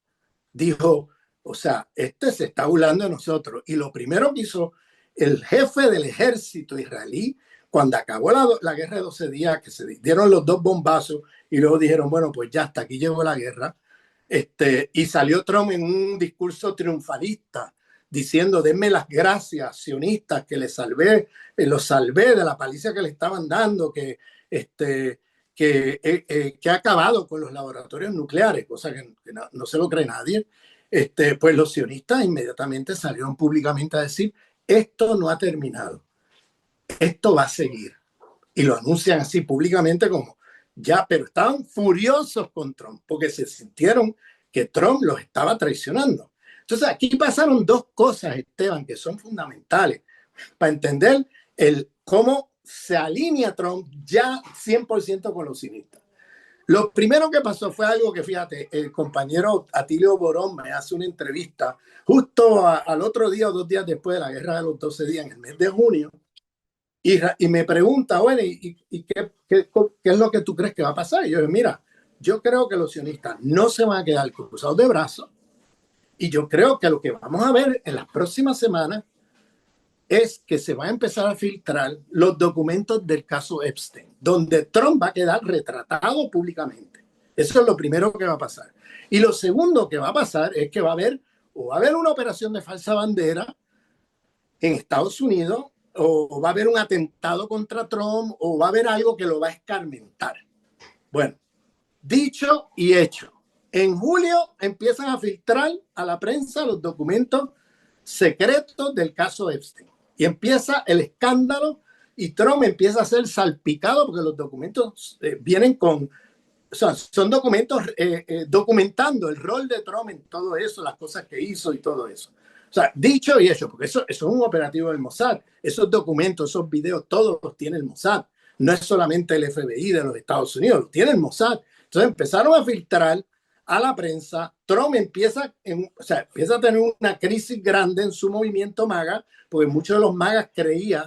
Dijo, o sea, este se está burlando de nosotros. Y lo primero que hizo el jefe del ejército israelí, cuando acabó la guerra de 12 días, que se dieron los dos bombazos y luego dijeron, bueno, pues ya hasta aquí llegó la guerra, y salió Trump en un discurso triunfalista diciendo, denme las gracias, sionistas, que les salvé, los salvé de la paliza que le estaban dando, que ha acabado con los laboratorios nucleares, cosa que no se lo cree nadie. Pues los sionistas inmediatamente salieron públicamente a decir, esto no ha terminado, esto va a seguir. Y lo anuncian así públicamente como, ya, pero estaban furiosos con Trump, porque se sintieron que Trump los estaba traicionando. Entonces aquí pasaron dos cosas, Esteban, que son fundamentales para entender cómo se alinea Trump ya 100% con los cinistas. Lo primero que pasó fue algo que, fíjate, el compañero Atilio Borón me hace una entrevista justo al otro día o 2 días después de la guerra de los 12 días, en el mes de junio, y me pregunta, bueno, ¿y qué es lo que tú crees que va a pasar? Y yo digo, mira, yo creo que los sionistas no se van a quedar cruzados de brazos, y yo creo que lo que vamos a ver en las próximas semanas es que se va a empezar a filtrar los documentos del caso Epstein, donde Trump va a quedar retratado públicamente. Eso es lo primero que va a pasar. Y lo segundo que va a pasar es que va a haber una operación de falsa bandera en Estados Unidos, o va a haber un atentado contra Trump, o va a haber algo que lo va a escarmentar. Bueno, dicho y hecho. En julio empiezan a filtrar a la prensa los documentos secretos del caso Epstein. Y empieza el escándalo y Trump empieza a ser salpicado porque los documentos vienen con, o sea, son documentos documentando el rol de Trump en todo eso, las cosas que hizo y todo eso. O sea, dicho y hecho, porque eso es un operativo del Mossad. Esos documentos, esos videos, todos los tiene el Mossad. No es solamente el FBI de los Estados Unidos, los tiene el Mossad. Entonces empezaron a filtrar a la prensa. Trump empieza a tener una crisis grande en su movimiento MAGA, porque muchos de los MAGAs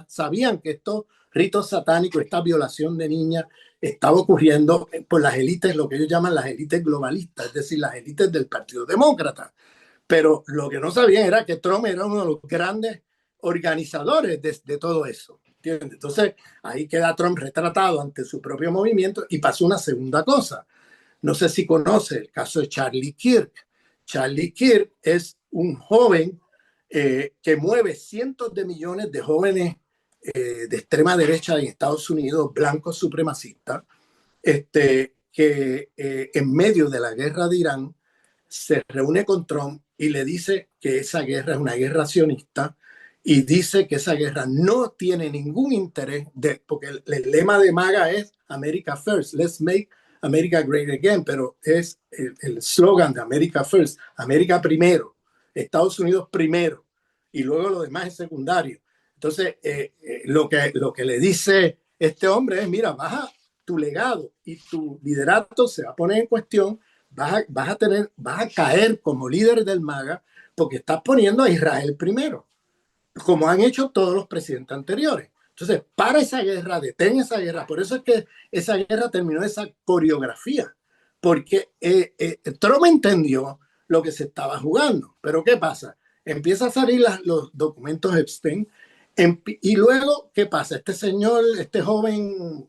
sabían que estos ritos satánicos, esta violación de niñas, estaba ocurriendo por las élites, lo que ellos llaman las élites globalistas, es decir, las élites del Partido Demócrata. Pero lo que no sabían era que Trump era uno de los grandes organizadores de todo eso. ¿Entiendes? Entonces, ahí queda Trump retratado ante su propio movimiento y pasó una segunda cosa. No sé si conoce el caso de Charlie Kirk. Charlie Kirk es un joven que mueve cientos de millones de jóvenes de extrema derecha en Estados Unidos, blancos supremacistas, que en medio de la guerra de Irán se reúne con Trump y le dice que esa guerra es una guerra sionista y dice que esa guerra no tiene ningún interés, porque el lema de MAGA es America First, let's make America Great Again, pero es el slogan de America First, América primero, Estados Unidos primero, y luego lo demás es secundario. Entonces, lo que le dice este hombre es, mira, baja tu legado y tu liderato se va a poner en cuestión, vas a caer como líder del MAGA porque estás poniendo a Israel primero, como han hecho todos los presidentes anteriores. Entonces, para esa guerra, detén esa guerra. Por eso es que esa guerra terminó esa coreografía, porque Trump entendió lo que se estaba jugando. Pero ¿qué pasa? Empieza a salir los documentos Epstein, y luego, ¿qué pasa? Este señor, este joven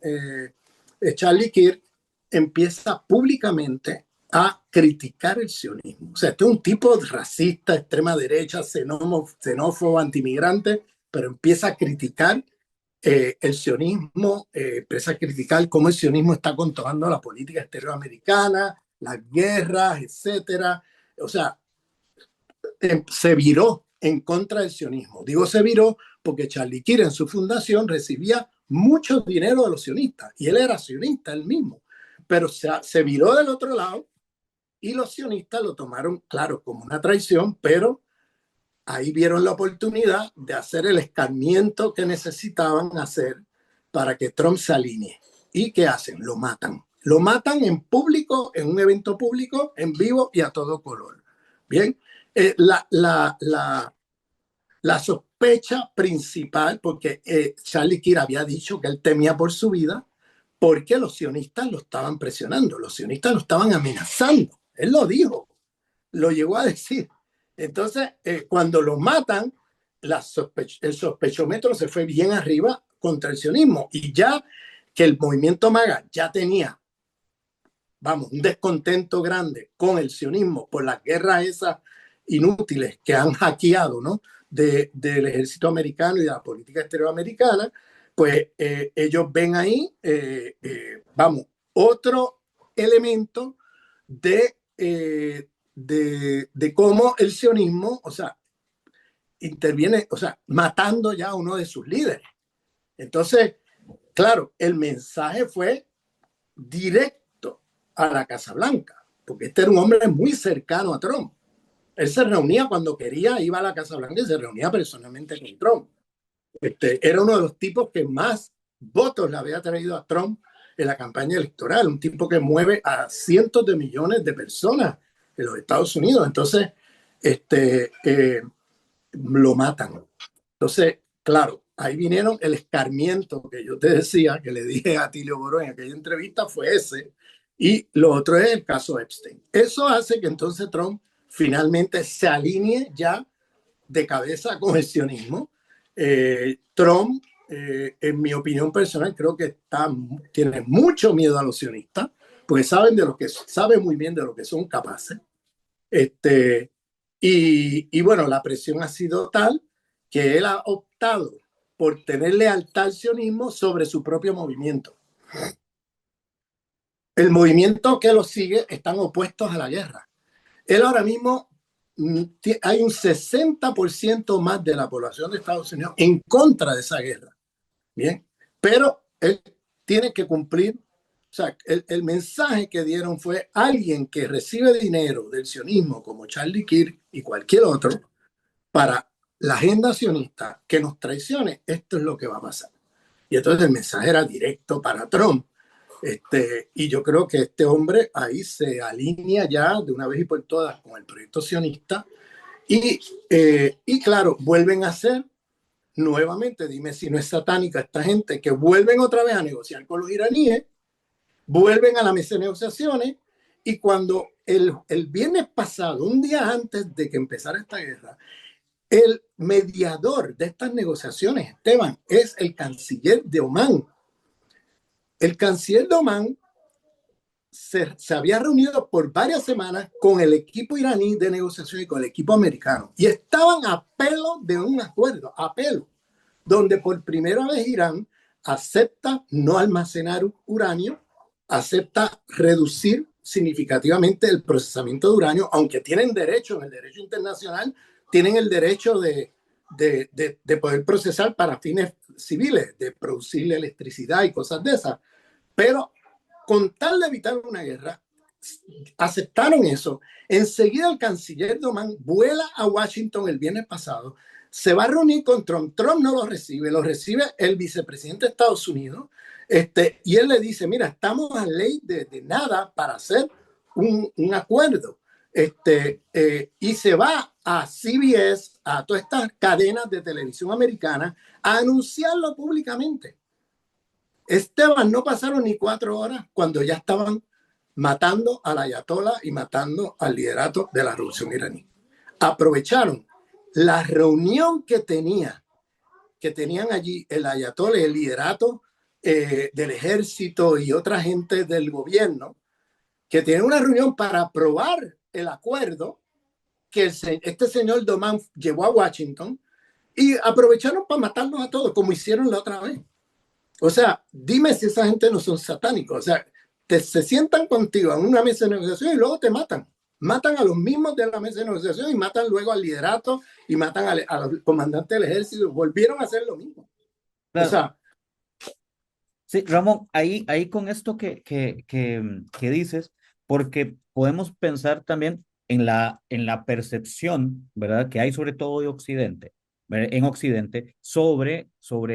Charlie Kirk, empieza públicamente a criticar el sionismo. O sea, este es un tipo racista, extrema derecha, xenófobo, antimigrante, pero empieza a criticar el sionismo, empieza a criticar cómo el sionismo está controlando la política exterior americana, las guerras, etcétera. O sea, se viró en contra del sionismo. Digo se viró porque Charlie Kirk en su fundación recibía mucho dinero de los sionistas y él era sionista él mismo, pero se viró del otro lado y los sionistas lo tomaron, claro, como una traición, pero ahí vieron la oportunidad de hacer el escarmiento que necesitaban hacer para que Trump se alinee. ¿Y qué hacen? Lo matan. Lo matan en público, en un evento público, en vivo y a todo color. Bien, la sospecha principal, porque Charlie Kirk había dicho que él temía por su vida, porque los sionistas lo estaban presionando, los sionistas lo estaban amenazando. Él lo dijo, lo llegó a decir. Entonces, cuando lo matan, el sospechómetro se fue bien arriba contra el sionismo. Y ya que el movimiento MAGA ya tenía, vamos, un descontento grande con el sionismo por las guerras esas inútiles que han hackeado, ¿no? Del ejército americano y de la política exterior americana, pues ellos ven ahí, vamos, otro elemento de cómo el sionismo, o sea, interviene, o sea, matando ya a uno de sus líderes. Entonces, claro, el mensaje fue directo a la Casa Blanca, porque este era un hombre muy cercano a Trump. Él se reunía cuando quería, iba a la Casa Blanca y se reunía personalmente con Trump. Era uno de los tipos que más votos le había traído a Trump en la campaña electoral, un tipo que mueve a cientos de millones de personas en los Estados Unidos. Entonces, lo matan. Entonces, claro, ahí vinieron el escarmiento que yo te decía, que le dije a Tilio Boró en aquella entrevista, fue ese. Y lo otro es el caso Epstein. Eso hace que entonces Trump finalmente se alinee ya de cabeza con el sionismo. Trump, en mi opinión personal, creo que tiene mucho miedo a los sionistas, porque sabe muy bien de lo que son capaces. Y bueno, la presión ha sido tal que él ha optado por tener lealtad al sionismo sobre su propio movimiento. El movimiento que lo sigue están opuestos a la guerra. Él ahora mismo hay un 60% más de la población de Estados Unidos en contra de esa guerra. Bien, pero él tiene que cumplir, o sea, el mensaje que dieron fue alguien que recibe dinero del sionismo como Charlie Kirk y cualquier otro para la agenda sionista que nos traicione, esto es lo que va a pasar. Y entonces el mensaje era directo para Trump. Y yo creo que este hombre ahí se alinea ya de una vez y por todas con el proyecto sionista y claro, vuelven a ser nuevamente, dime si no es satánica esta gente que vuelven otra vez a negociar con los iraníes, vuelven a la mesa de negociaciones y cuando el viernes pasado, un día antes de que empezara esta guerra, el mediador de estas negociaciones, Esteban, es el canciller de Omán. El canciller de Omán se había reunido por varias semanas con el equipo iraní de negociación y con el equipo americano. Y estaban a pelo de un acuerdo, a pelo, donde por primera vez Irán acepta no almacenar uranio, acepta reducir significativamente el procesamiento de uranio, aunque tienen derecho en el derecho internacional, tienen el derecho de poder procesar para fines civiles, de producir electricidad y cosas de esas. Pero con tal de evitar una guerra, aceptaron eso. Enseguida el canciller de Omán vuela a Washington el viernes pasado, se va a reunir con Trump. Trump no lo recibe el vicepresidente de Estados Unidos, y él le dice, mira, estamos a ley de nada para hacer un acuerdo. Y se va a CBS, a todas estas cadenas de televisión americana, a anunciarlo públicamente. Esteban, no pasaron ni 4 horas cuando ya estaban matando al ayatolá y matando al liderato de la revolución iraní. Aprovecharon la reunión que tenían allí el ayatolá y el liderato del ejército y otra gente del gobierno, que tienen una reunión para aprobar el acuerdo que este señor Domán llevó a Washington, y aprovecharon para matarnos a todos, como hicieron la otra vez. O sea, dime si esa gente no son satánicos. O sea, se sientan contigo en una mesa de negociación y luego te matan. matan a los mismos de la mesa de negociación y matan luego al liderato y matan a los comandantes del ejército. Volvieron a hacer lo mismo. O Claro. sea, Sí, Ramón, ahí con esto que dices, porque podemos pensar también en la percepción, ¿verdad?, que hay sobre todo de Occidente, ¿verdad?, en Occidente, sobre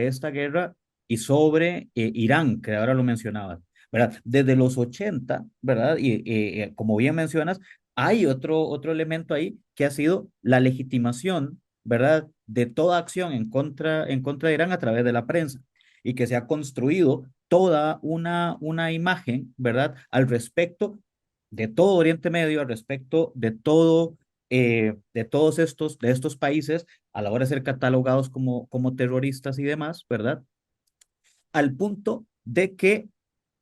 esta guerra y sobre Irán, que ahora lo mencionabas, ¿verdad? Desde los 80, ¿verdad? Y como bien mencionas, hay otro elemento ahí que ha sido la legitimación, ¿verdad?, de toda acción en contra de Irán a través de la prensa y que se ha construido toda una imagen, ¿verdad?, al respecto de todo Oriente Medio, al respecto de todos de estos países, a la hora de ser catalogados como terroristas y demás, ¿verdad? Al punto de que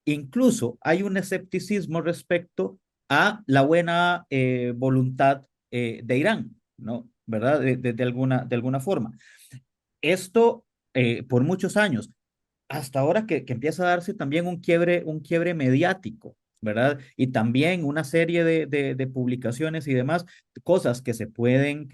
incluso hay un escepticismo respecto a la buena voluntad de Irán, ¿no? ¿Verdad? De alguna forma. Esto por muchos años hasta ahora que empieza a darse también un quiebre mediático, ¿verdad? Y también una serie de publicaciones y demás, cosas que se pueden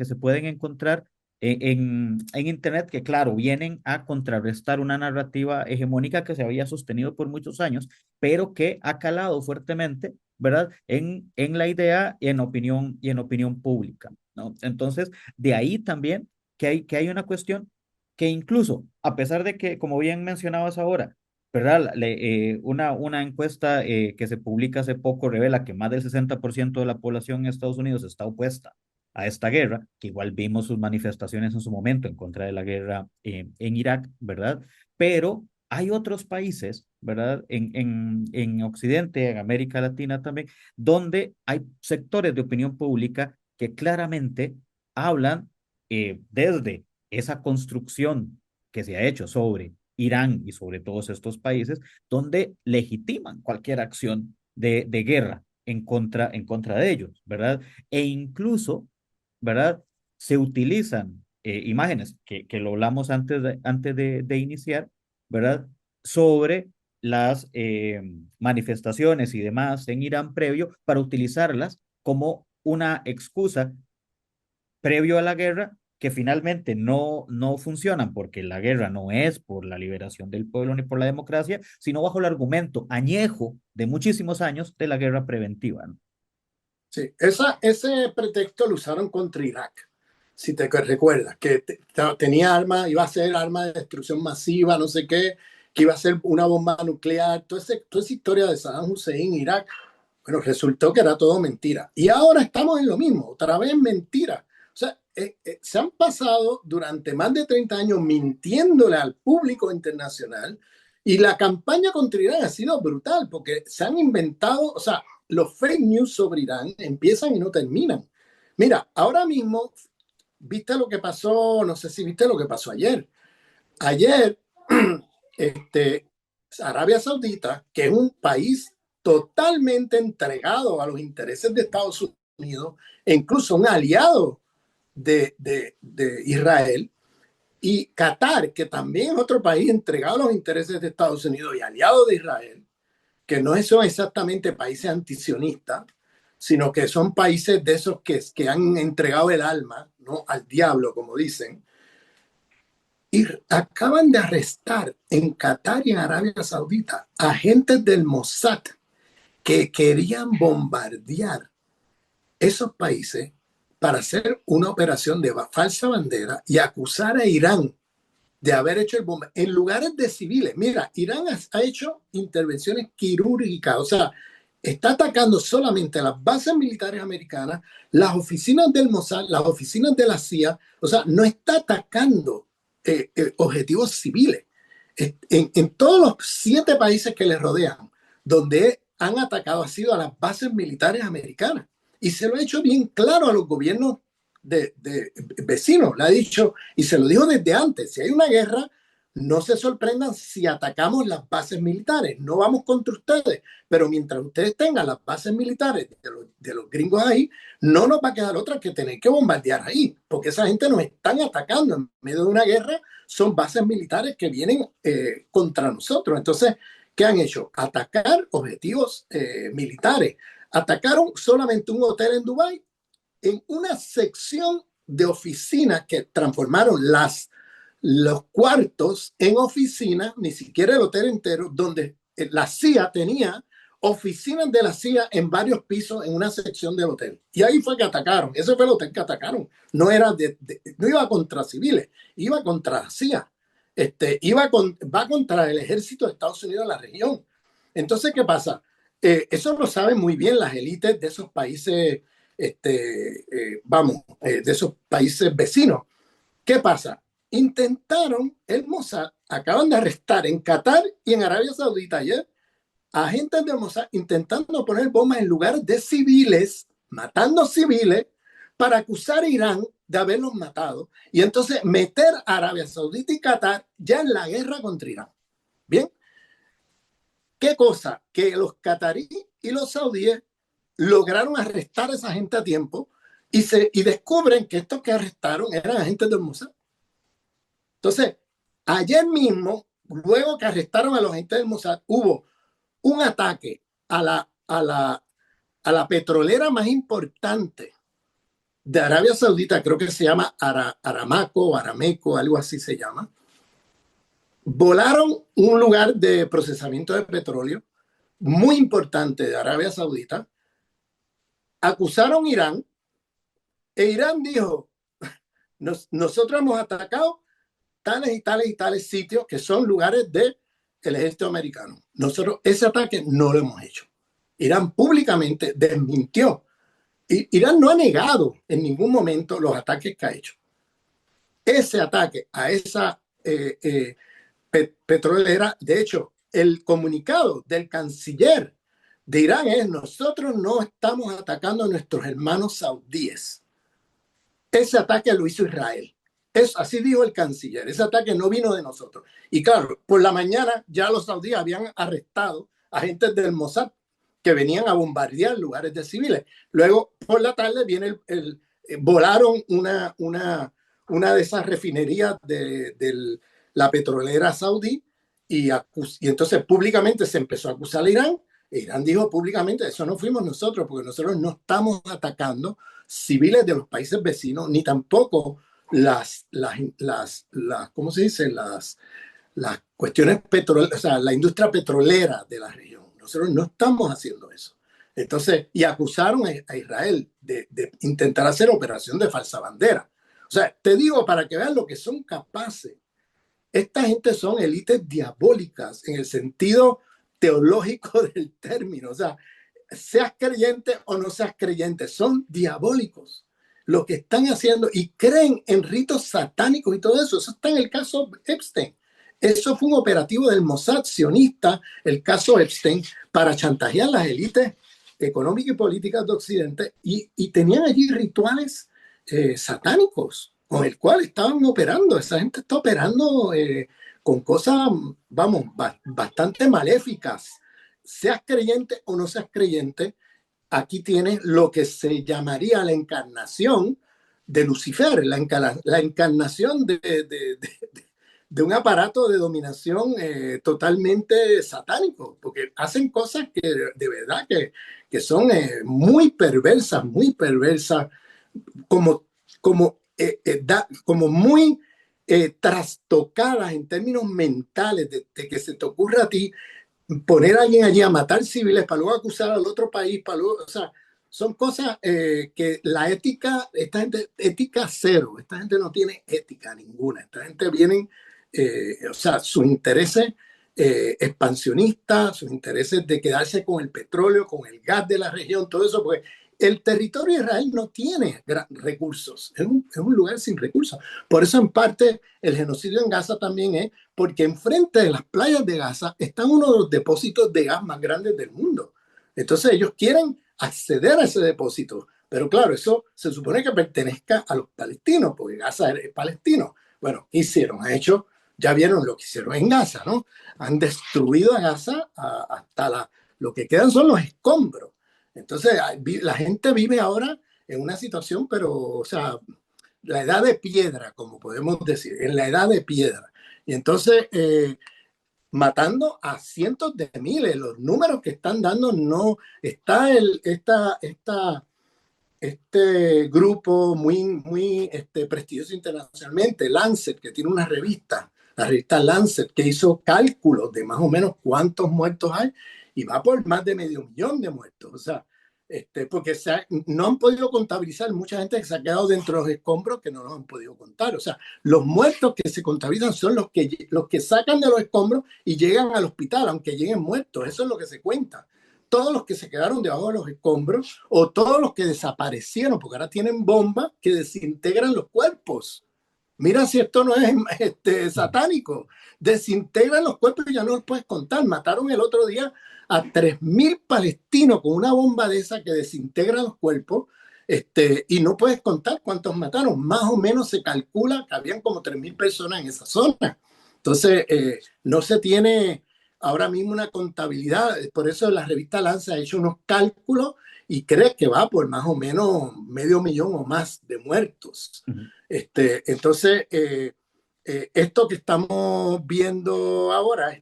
encontrar en Internet que, claro, vienen a contrarrestar una narrativa hegemónica que se había sostenido por muchos años, pero que ha calado fuertemente, ¿verdad? En la idea y en opinión pública, ¿no? Entonces, de ahí también que hay una cuestión que incluso, a pesar de que, como bien mencionabas ahora, ¿verdad? Una encuesta que se publica hace poco revela que más del 60% de la población en Estados Unidos está opuesta a esta guerra, que igual vimos sus manifestaciones en su momento en contra de la guerra en Irak, ¿verdad? Pero hay otros países, ¿verdad? En Occidente, en América Latina también, donde hay sectores de opinión pública que claramente hablan desde esa construcción que se ha hecho sobre Irán y sobre todos estos países, donde legitiman cualquier acción de guerra en contra de ellos, ¿verdad? E incluso, ¿verdad? Se utilizan imágenes que lo hablamos antes de iniciar, ¿verdad? Sobre las manifestaciones y demás en Irán previo para utilizarlas como una excusa previo a la guerra que finalmente no funcionan porque la guerra no es por la liberación del pueblo ni por la democracia, sino bajo el argumento añejo de muchísimos años de la guerra preventiva, ¿no? sí, ese pretexto lo usaron contra Irak, si te recuerdas, que tenía armas, iba a ser arma de destrucción masiva, no sé qué, que iba a ser una bomba nuclear, toda esa historia de Saddam Hussein, Irak, bueno, resultó que era todo mentira. Y ahora estamos en lo mismo, otra vez mentira. O sea, se han pasado durante más de 30 años mintiéndole al público internacional y la campaña contra Irán ha sido brutal porque se han inventado, o sea, los fake news sobre Irán empiezan y no terminan. Mira, ahora mismo, viste lo que pasó, no sé si viste lo que pasó ayer. Ayer, este, Arabia Saudita, que es un país totalmente entregado a los intereses de Estados Unidos, e incluso un aliado de Israel, y Qatar, que también es otro país entregado a los intereses de Estados Unidos y aliado de Israel, que no son exactamente países antisionistas, sino que son países de esos que han entregado el alma, ¿no?, al diablo, como dicen, y acaban de arrestar en Qatar y en Arabia Saudita agentes del Mossad que querían bombardear esos países para hacer una operación de falsa bandera y acusar a Irán de haber hecho el bombardeo en lugares de civiles. Mira, Irán ha hecho intervenciones quirúrgicas, o sea, está atacando solamente las bases militares americanas, las oficinas del Mossad, las oficinas de la CIA, o sea, no está atacando objetivos civiles. En todos los 7 países que le rodean, donde han atacado ha sido a las bases militares americanas. Y se lo ha hecho bien claro a los gobiernos de vecinos. Le ha dicho, y se lo dijo desde antes, si hay una guerra, no se sorprendan si atacamos las bases militares. No vamos contra ustedes, pero mientras ustedes tengan las bases militares de los gringos ahí, no nos va a quedar otra que tener que bombardear ahí, porque esa gente nos están atacando en medio de una guerra, son bases militares que vienen contra nosotros. Entonces, ¿qué han hecho? Atacar objetivos militares, Atacaron solamente un hotel en Dubái en una sección de oficinas que transformaron los cuartos en oficinas, ni siquiera el hotel entero, donde la CIA tenía oficinas de la CIA en varios pisos en una sección del hotel. Y ahí fue que atacaron. Ese fue el hotel que atacaron. No, no iba contra civiles, iba contra la CIA. Va contra el ejército de Estados Unidos en la región. Entonces, ¿qué pasa? Eso lo saben muy bien las élites de esos países, de esos países vecinos. ¿Qué pasa? Intentaron, el Mossad, acaban de arrestar en Qatar y en Arabia Saudita ayer agentes del Mossad intentando poner bombas en lugares de civiles, matando civiles, para acusar a Irán de haberlos matado y entonces meter a Arabia Saudita y Qatar ya en la guerra contra Irán. Bien, ¿qué cosa? Que los cataríes y los saudíes lograron arrestar a esa gente a tiempo y descubren que estos que arrestaron eran agentes del Mossad. Entonces, ayer mismo, luego que arrestaron a los agentes del Mossad, hubo un ataque a la petrolera más importante de Arabia Saudita, creo que se llama Arameco, algo así se llama. Volaron un lugar de procesamiento de petróleo muy importante de Arabia Saudita, acusaron a Irán, e Irán dijo, nosotros hemos atacado tales y tales y tales sitios que son lugares del ejército americano. Nosotros ese ataque no lo hemos hecho. Irán públicamente desmintió. Irán no ha negado en ningún momento los ataques que ha hecho. Ese ataque a esa petrolera, de hecho, el comunicado del canciller de Irán es: nosotros no estamos atacando a nuestros hermanos saudíes. Ese ataque lo hizo Israel. Así dijo el canciller. Ese ataque no vino de nosotros. Y claro, por la mañana ya los saudíes habían arrestado agentes del Mossad que venían a bombardear lugares de civiles. Luego, por la tarde, volaron una de esas refinerías de la petrolera saudí y entonces públicamente se empezó a acusar a Irán. Irán dijo públicamente: eso no fuimos nosotros, porque nosotros no estamos atacando civiles de los países vecinos, ni tampoco ¿cómo se dice? Las cuestiones petroleras, o sea, la industria petrolera de la región. Nosotros no estamos haciendo eso. Entonces, y acusaron a Israel de intentar hacer operación de falsa bandera. O sea, te digo para que vean lo que son capaces. Esta gente son élites diabólicas en el sentido teológico del término. O sea, seas creyente o no seas creyente, son diabólicos lo que están haciendo y creen en ritos satánicos y todo eso. Eso está en el caso Epstein. Eso fue un operativo del Mossad sionista, el caso Epstein, para chantajear las élites económicas y políticas de Occidente y tenían allí rituales satánicos con el cual estaban operando. Esa gente está operando con cosas, vamos, bastante maléficas. Seas creyente o no seas creyente, aquí tienes lo que se llamaría la encarnación de Lucifer, la encarnación de un aparato de dominación totalmente satánico, porque hacen cosas que de verdad que son muy perversas, como muy trastocadas en términos mentales, de que se te ocurra a ti poner a alguien allí a matar civiles para luego acusar al otro país, para luego, o sea, son cosas que la ética, esta gente, ética cero, esta gente no tiene ética ninguna, esta gente vienen, o sea, sus intereses expansionistas, sus intereses de quedarse con el petróleo, con el gas de la región, todo eso, pues el territorio de Israel no tiene recursos, es un lugar sin recursos. Por eso en parte el genocidio en Gaza también es porque enfrente de las playas de Gaza están uno de los depósitos de gas más grandes del mundo. Entonces ellos quieren acceder a ese depósito, pero claro, eso se supone que pertenezca a los palestinos, porque Gaza es palestino. Bueno, ¿qué hicieron? Ya vieron lo que hicieron en Gaza, ¿no? Han destruido a Gaza hasta lo que quedan son los escombros. Entonces, la gente vive ahora en una situación, pero, o sea, la edad de piedra, como podemos decir, en la edad de piedra. Y entonces, matando a cientos de miles. Los números que están dando no está este grupo muy prestigioso internacionalmente, Lancet, que tiene una revista, la revista Lancet, que hizo cálculos de más o menos cuántos muertos hay y va por más de 500.000 de muertos. O sea, porque no han podido contabilizar mucha gente que se ha quedado dentro de los escombros que no los han podido contar. O sea, los muertos que se contabilizan son los que sacan de los escombros y llegan al hospital, aunque lleguen muertos. Eso es lo que se cuenta. Todos los que se quedaron debajo de los escombros o todos los que desaparecieron, porque ahora tienen bombas que desintegran los cuerpos. Mira si esto no es satánico. Desintegran los cuerpos y ya no los puedes contar. Mataron el otro día a 3.000 palestinos con una bomba de esa que desintegra los cuerpos, y no puedes contar cuántos mataron. Más o menos se calcula que habían como 3.000 personas en esa zona. Entonces, no se tiene ahora mismo una contabilidad. Por eso la revista Lanza ha hecho unos cálculos y cree que va por más o menos 500.000 o más de muertos. Ujú. Entonces, esto que estamos viendo ahora,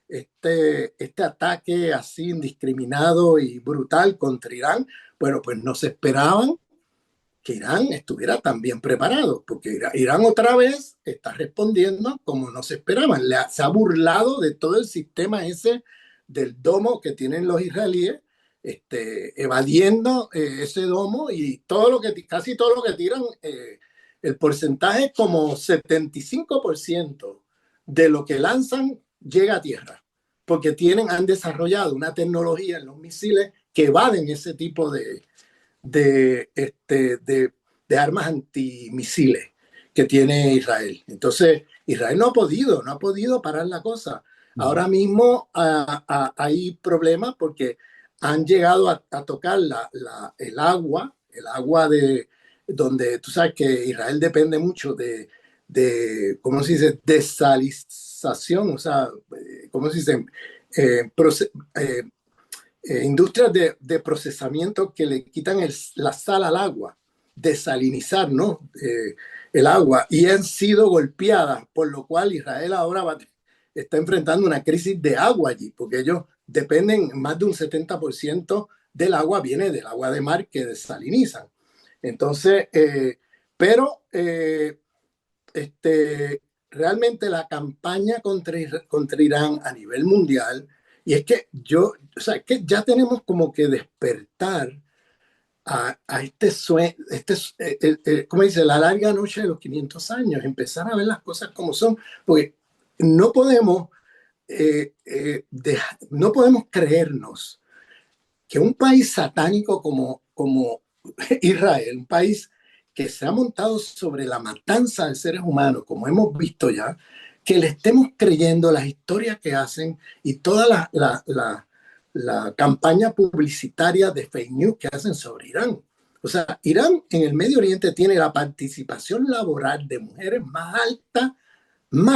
este ataque así indiscriminado y brutal contra Irán, bueno, pues no se esperaban que Irán estuviera tan bien preparado, porque Irán otra vez está respondiendo como no se esperaban. Se ha burlado de todo el sistema ese del domo que tienen los israelíes, evadiendo ese domo y casi todo lo que tiran, el porcentaje es como 75% de lo que lanzan llega a tierra, porque han desarrollado una tecnología en los misiles que evaden ese tipo de, este, de, de armas antimisiles que tiene Israel. Entonces, Israel no ha podido parar la cosa. Ujú. Ahora mismo hay problemas porque han llegado a tocar el agua de donde tú sabes que Israel depende mucho ¿cómo se dice? Desalinización, o sea, ¿cómo se dice? Eh, industrias de procesamiento que le quitan la sal al agua, desalinizar, ¿no? El agua, y han sido golpeadas, por lo cual Israel ahora está enfrentando una crisis de agua allí, porque ellos dependen, más de un 70% del agua viene del agua de mar que desalinizan. Entonces, pero realmente la campaña contra Irán a nivel mundial, y es que o sea, es que ya tenemos como que despertar a este sueño, ¿cómo dice? La larga noche de los 500 años, empezar a ver las cosas como son, porque no podemos, no podemos creernos que un país satánico como Israel, un país que se ha montado sobre la matanza de seres humanos, como hemos visto ya, que le estemos creyendo las historias que hacen y toda la campaña publicitaria de fake news que hacen sobre Irán. O sea, Irán en el Medio Oriente tiene la participación laboral de mujeres más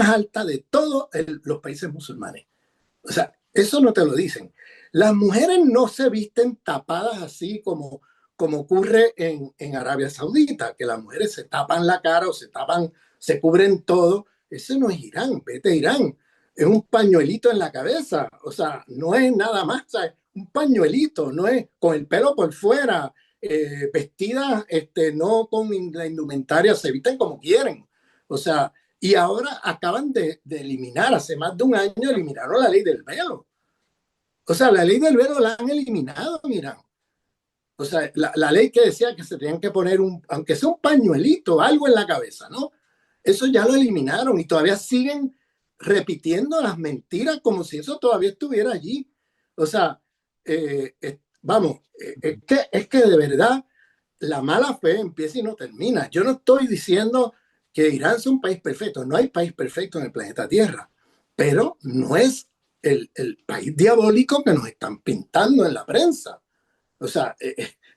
alta de todos los países musulmanes. O sea, eso no te lo dicen. Las mujeres no se visten tapadas así como ocurre en Arabia Saudita, que las mujeres se tapan la cara o se cubren todo. Ese no es Irán, vete a Irán. Es un pañuelito en la cabeza. O sea, no es nada más. O sea, un pañuelito, no es con el pelo por fuera, vestidas, no con la indumentaria, se visten como quieren. O sea, y ahora acaban de eliminar, hace más de un año eliminaron la ley del velo. O sea, la ley del velo la han eliminado, mira. O sea, la ley que decía que se tenían que poner aunque sea un pañuelito, algo en la cabeza, ¿no? Eso ya lo eliminaron y todavía siguen repitiendo las mentiras como si eso todavía estuviera allí. O sea, vamos, es que de verdad la mala fe empieza y no termina. Yo no estoy diciendo que Irán es un país perfecto, no hay país perfecto en el planeta Tierra, pero no es el país diabólico que nos están pintando en la prensa. O sea,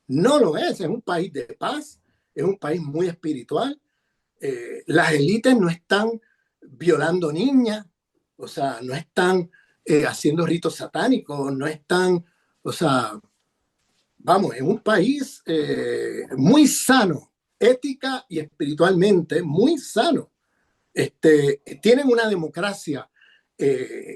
no lo es un país de paz, es un país muy espiritual. Las élites no están violando niñas, o sea, no están haciendo ritos satánicos, no están, o sea, vamos, es un país muy sano, ética y espiritualmente muy sano. Tienen una democracia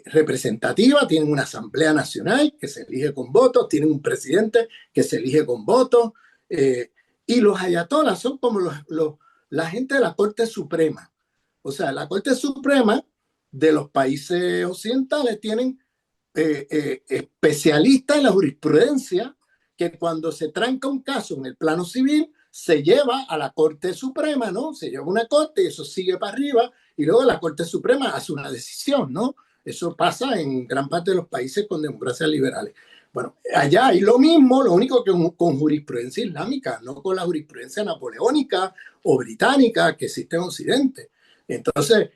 representativa, tienen una asamblea nacional que se elige con votos, tienen un presidente que se elige con votos, y los ayatolas son como la gente de la Corte Suprema. O sea, la Corte Suprema de los países occidentales tienen especialistas en la jurisprudencia que cuando se tranca un caso en el plano civil se lleva a la Corte Suprema, ¿no? Se lleva a una corte y eso sigue para arriba y luego la Corte Suprema hace una decisión, ¿no? Eso pasa en gran parte de los países con democracias liberales. Bueno, allá hay lo mismo, lo único que con jurisprudencia islámica, no con la jurisprudencia napoleónica o británica que existe en Occidente. Entonces,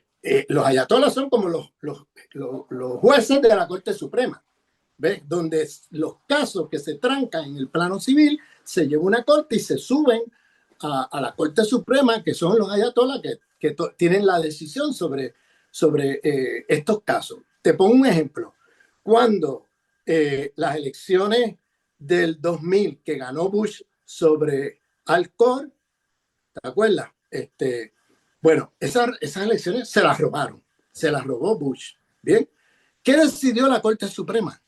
los ayatolas son como los jueces de la Corte Suprema, ¿ves? Donde los casos que se trancan en el plano civil se lleva una corte y se suben a la Corte Suprema, que son los ayatolas que tienen la decisión sobre estos casos. Te pongo un ejemplo. Cuando las elecciones del 2000 que ganó Bush sobre Al Gore, ¿te acuerdas? Bueno, esas elecciones se las robaron, se las robó Bush. Bien, ¿qué decidió la Corte Suprema?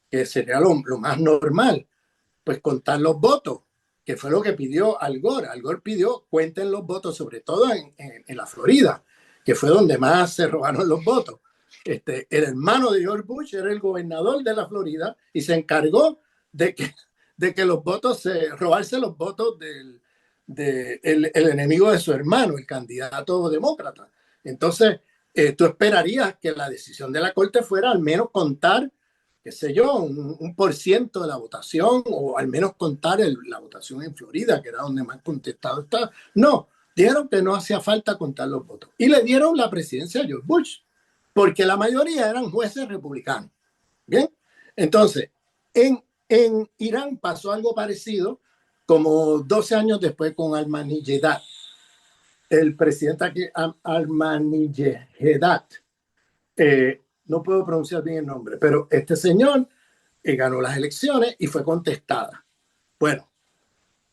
Que sería lo más normal, pues contar los votos, que fue lo que pidió Al Gore. Al Gore pidió cuenten los votos, sobre todo en la Florida, que fue donde más se robaron los votos. El hermano de George Bush era el gobernador de la Florida y se encargó de que los votos, robarse los votos el enemigo de su hermano, el candidato demócrata. Entonces, tú esperarías que la decisión de la Corte fuera al menos contar, qué sé yo, un por ciento de la votación, o al menos contar la votación en Florida, que era donde más contestado estaba. No, dijeron que no hacía falta contar los votos. Y le dieron la presidencia a George Bush, porque la mayoría eran jueces republicanos. Bien, entonces, en Irán pasó algo parecido como 12 años después con Ahmadinejad. El presidente aquí, Ahmadinejad, no puedo pronunciar bien el nombre, pero este señor ganó las elecciones y fue contestada. Bueno,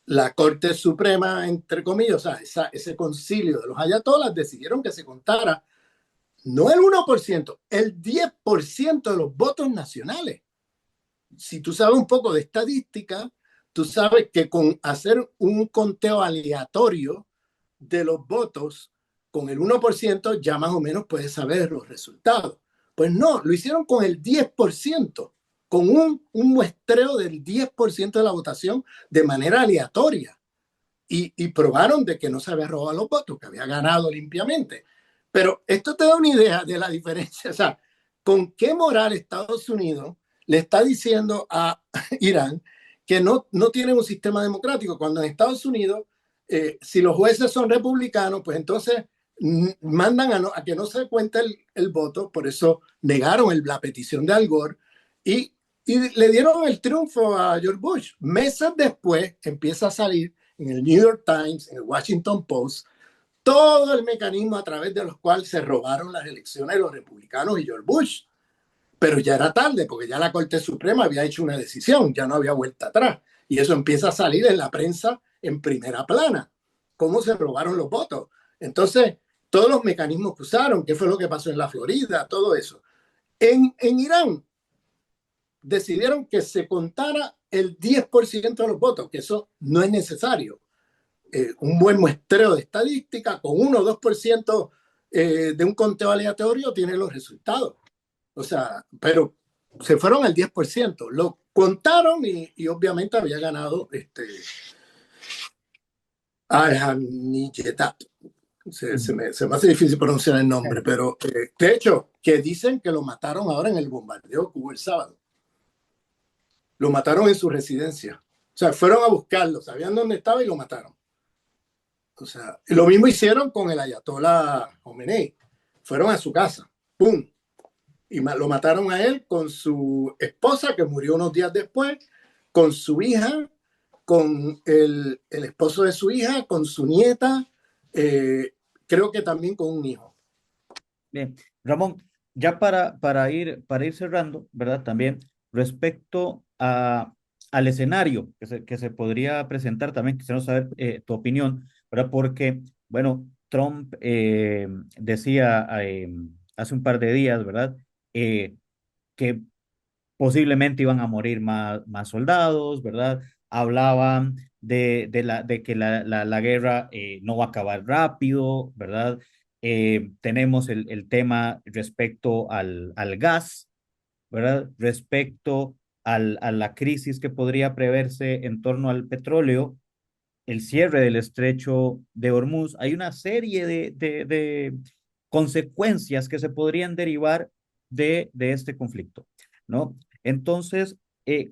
la Corte Suprema, entre comillas, o sea, ese concilio de los ayatolas decidieron que se contara no el 1%, el 10% de los votos nacionales. Si tú sabes un poco de estadística, tú sabes que con hacer un conteo aleatorio de los votos con el 1% ya más o menos puedes saber los resultados. Pues no, lo hicieron con el 10%, con un muestreo del 10% de la votación de manera aleatoria. Y probaron de que no se había robado los votos, que había ganado limpiamente. Pero esto te da una idea de la diferencia. O sea, ¿con qué moral Estados Unidos le está diciendo a Irán que no tienen un sistema democrático? Cuando en Estados Unidos, si los jueces son republicanos, pues entonces mandan a que no se cuente el voto. Por eso negaron la petición de Al Gore y le dieron el triunfo a George Bush. Meses después empieza a salir en el New York Times, en el Washington Post, todo el mecanismo a través de los cuales se robaron las elecciones de los republicanos y George Bush. Pero ya era tarde, porque ya la Corte Suprema había hecho una decisión, ya no había vuelta atrás. Y eso empieza a salir en la prensa en primera plana, cómo se robaron los votos. Entonces, todos los mecanismos que usaron, qué fue lo que pasó en la Florida, todo eso. En Irán decidieron que se contara el 10% de los votos, que eso no es necesario. Un buen muestreo de estadística con 1 o 2% de un conteo aleatorio tiene los resultados. O sea, pero se fueron al 10%. Lo contaron y obviamente había ganado Ahmadinejad. Se me hace difícil pronunciar el nombre, pero de hecho, que dicen que lo mataron ahora en el bombardeo que hubo el sábado. Lo mataron en su residencia. O sea, fueron a buscarlo, sabían dónde estaba y lo mataron. O sea, lo mismo hicieron con el ayatolá Khomeini. Fueron a su casa, ¡pum! Y lo mataron a él con su esposa, que murió unos días después, con su hija, con el esposo de su hija, con su nieta, creo que también con un hijo. Bien, Ramón, ya para ir cerrando, ¿verdad? También respecto al escenario que se podría presentar, también quisiera saber tu opinión, ¿verdad? Porque, bueno, Trump decía hace un par de días, ¿verdad? Que posiblemente iban a morir más soldados, ¿verdad? Hablaban de que la guerra no va a acabar rápido, ¿verdad? Tenemos el tema respecto al gas, ¿verdad? Respecto a la crisis que podría preverse en torno al petróleo, el cierre del estrecho de Hormuz. Hay una serie de consecuencias que se podrían derivar de este conflicto, ¿no? Entonces,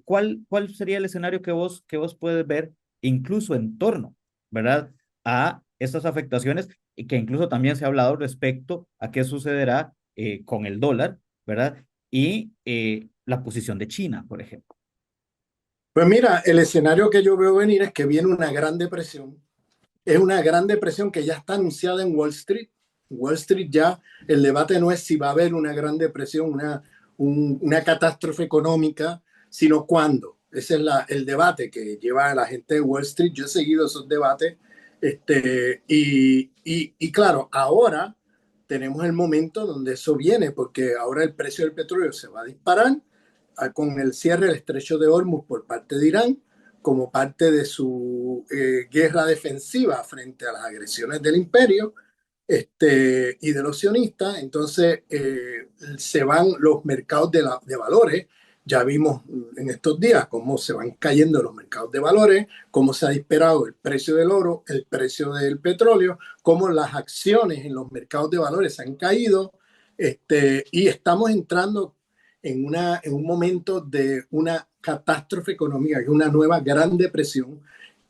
¿cuál sería el escenario que vos puedes ver incluso en torno, ¿verdad? A estas afectaciones y que incluso también se ha hablado respecto a qué sucederá con el dólar, ¿verdad? Y la posición de China, por ejemplo. Pues mira, el escenario que yo veo venir es que viene una gran depresión. Es una gran depresión que ya está anunciada en Wall Street. Wall Street ya, el debate no es si va a haber una gran depresión, una catástrofe económica, sino cuándo. Ese es el debate que lleva a la gente de Wall Street. Yo he seguido esos debates. Y claro, ahora tenemos el momento donde eso viene, porque ahora el precio del petróleo se va a disparar con el cierre del estrecho de Hormuz por parte de Irán como parte de su guerra defensiva frente a las agresiones del imperio y de los sionistas. Entonces se van los mercados de valores. Ya vimos en estos días cómo se van cayendo los mercados de valores, cómo se ha disparado el precio del oro, el precio del petróleo, cómo las acciones en los mercados de valores han caído. Y estamos entrando en un momento de una catástrofe económica, que es una nueva gran depresión,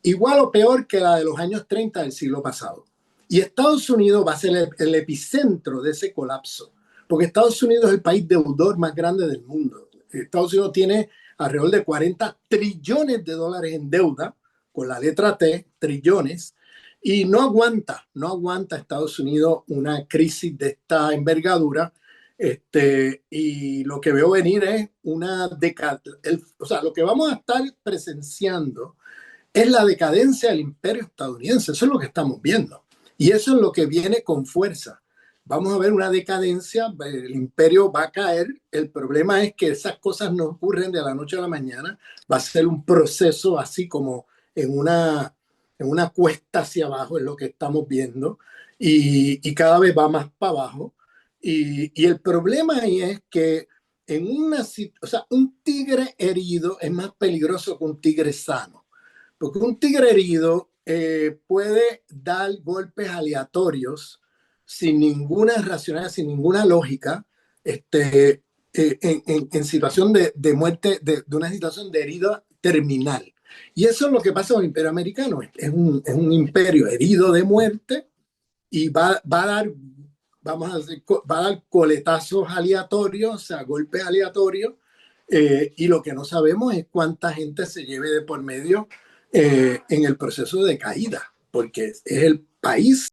igual o peor que la de los años 30 del siglo pasado. Y Estados Unidos va a ser el epicentro de ese colapso, porque Estados Unidos es el país deudor más grande del mundo. Estados Unidos tiene alrededor de 40 trillones de dólares en deuda, con la letra T, trillones, y no aguanta Estados Unidos una crisis de esta envergadura. Y lo que veo venir es una decadencia, o sea, lo que vamos a estar presenciando es la decadencia del imperio estadounidense. Eso es lo que estamos viendo. Y eso es lo que viene con fuerza. Vamos a ver una decadencia, el imperio va a caer. El problema es que esas cosas no ocurren de la noche a la mañana. Va a ser un proceso así como en una cuesta hacia abajo, es lo que estamos viendo. Y cada vez va más para abajo. Y el problema ahí es que o sea, un tigre herido es más peligroso que un tigre sano. Porque un tigre herido puede dar golpes aleatorios sin ninguna racionalidad, sin ninguna lógica, en situación de muerte, de una situación de herida terminal. Y eso es lo que pasa con el imperio americano. Es un imperio herido de muerte y va a dar, vamos a decir, va a dar coletazos aleatorios, o sea, golpes aleatorios, y lo que no sabemos es cuánta gente se lleve de por medio en el proceso de caída, porque es el país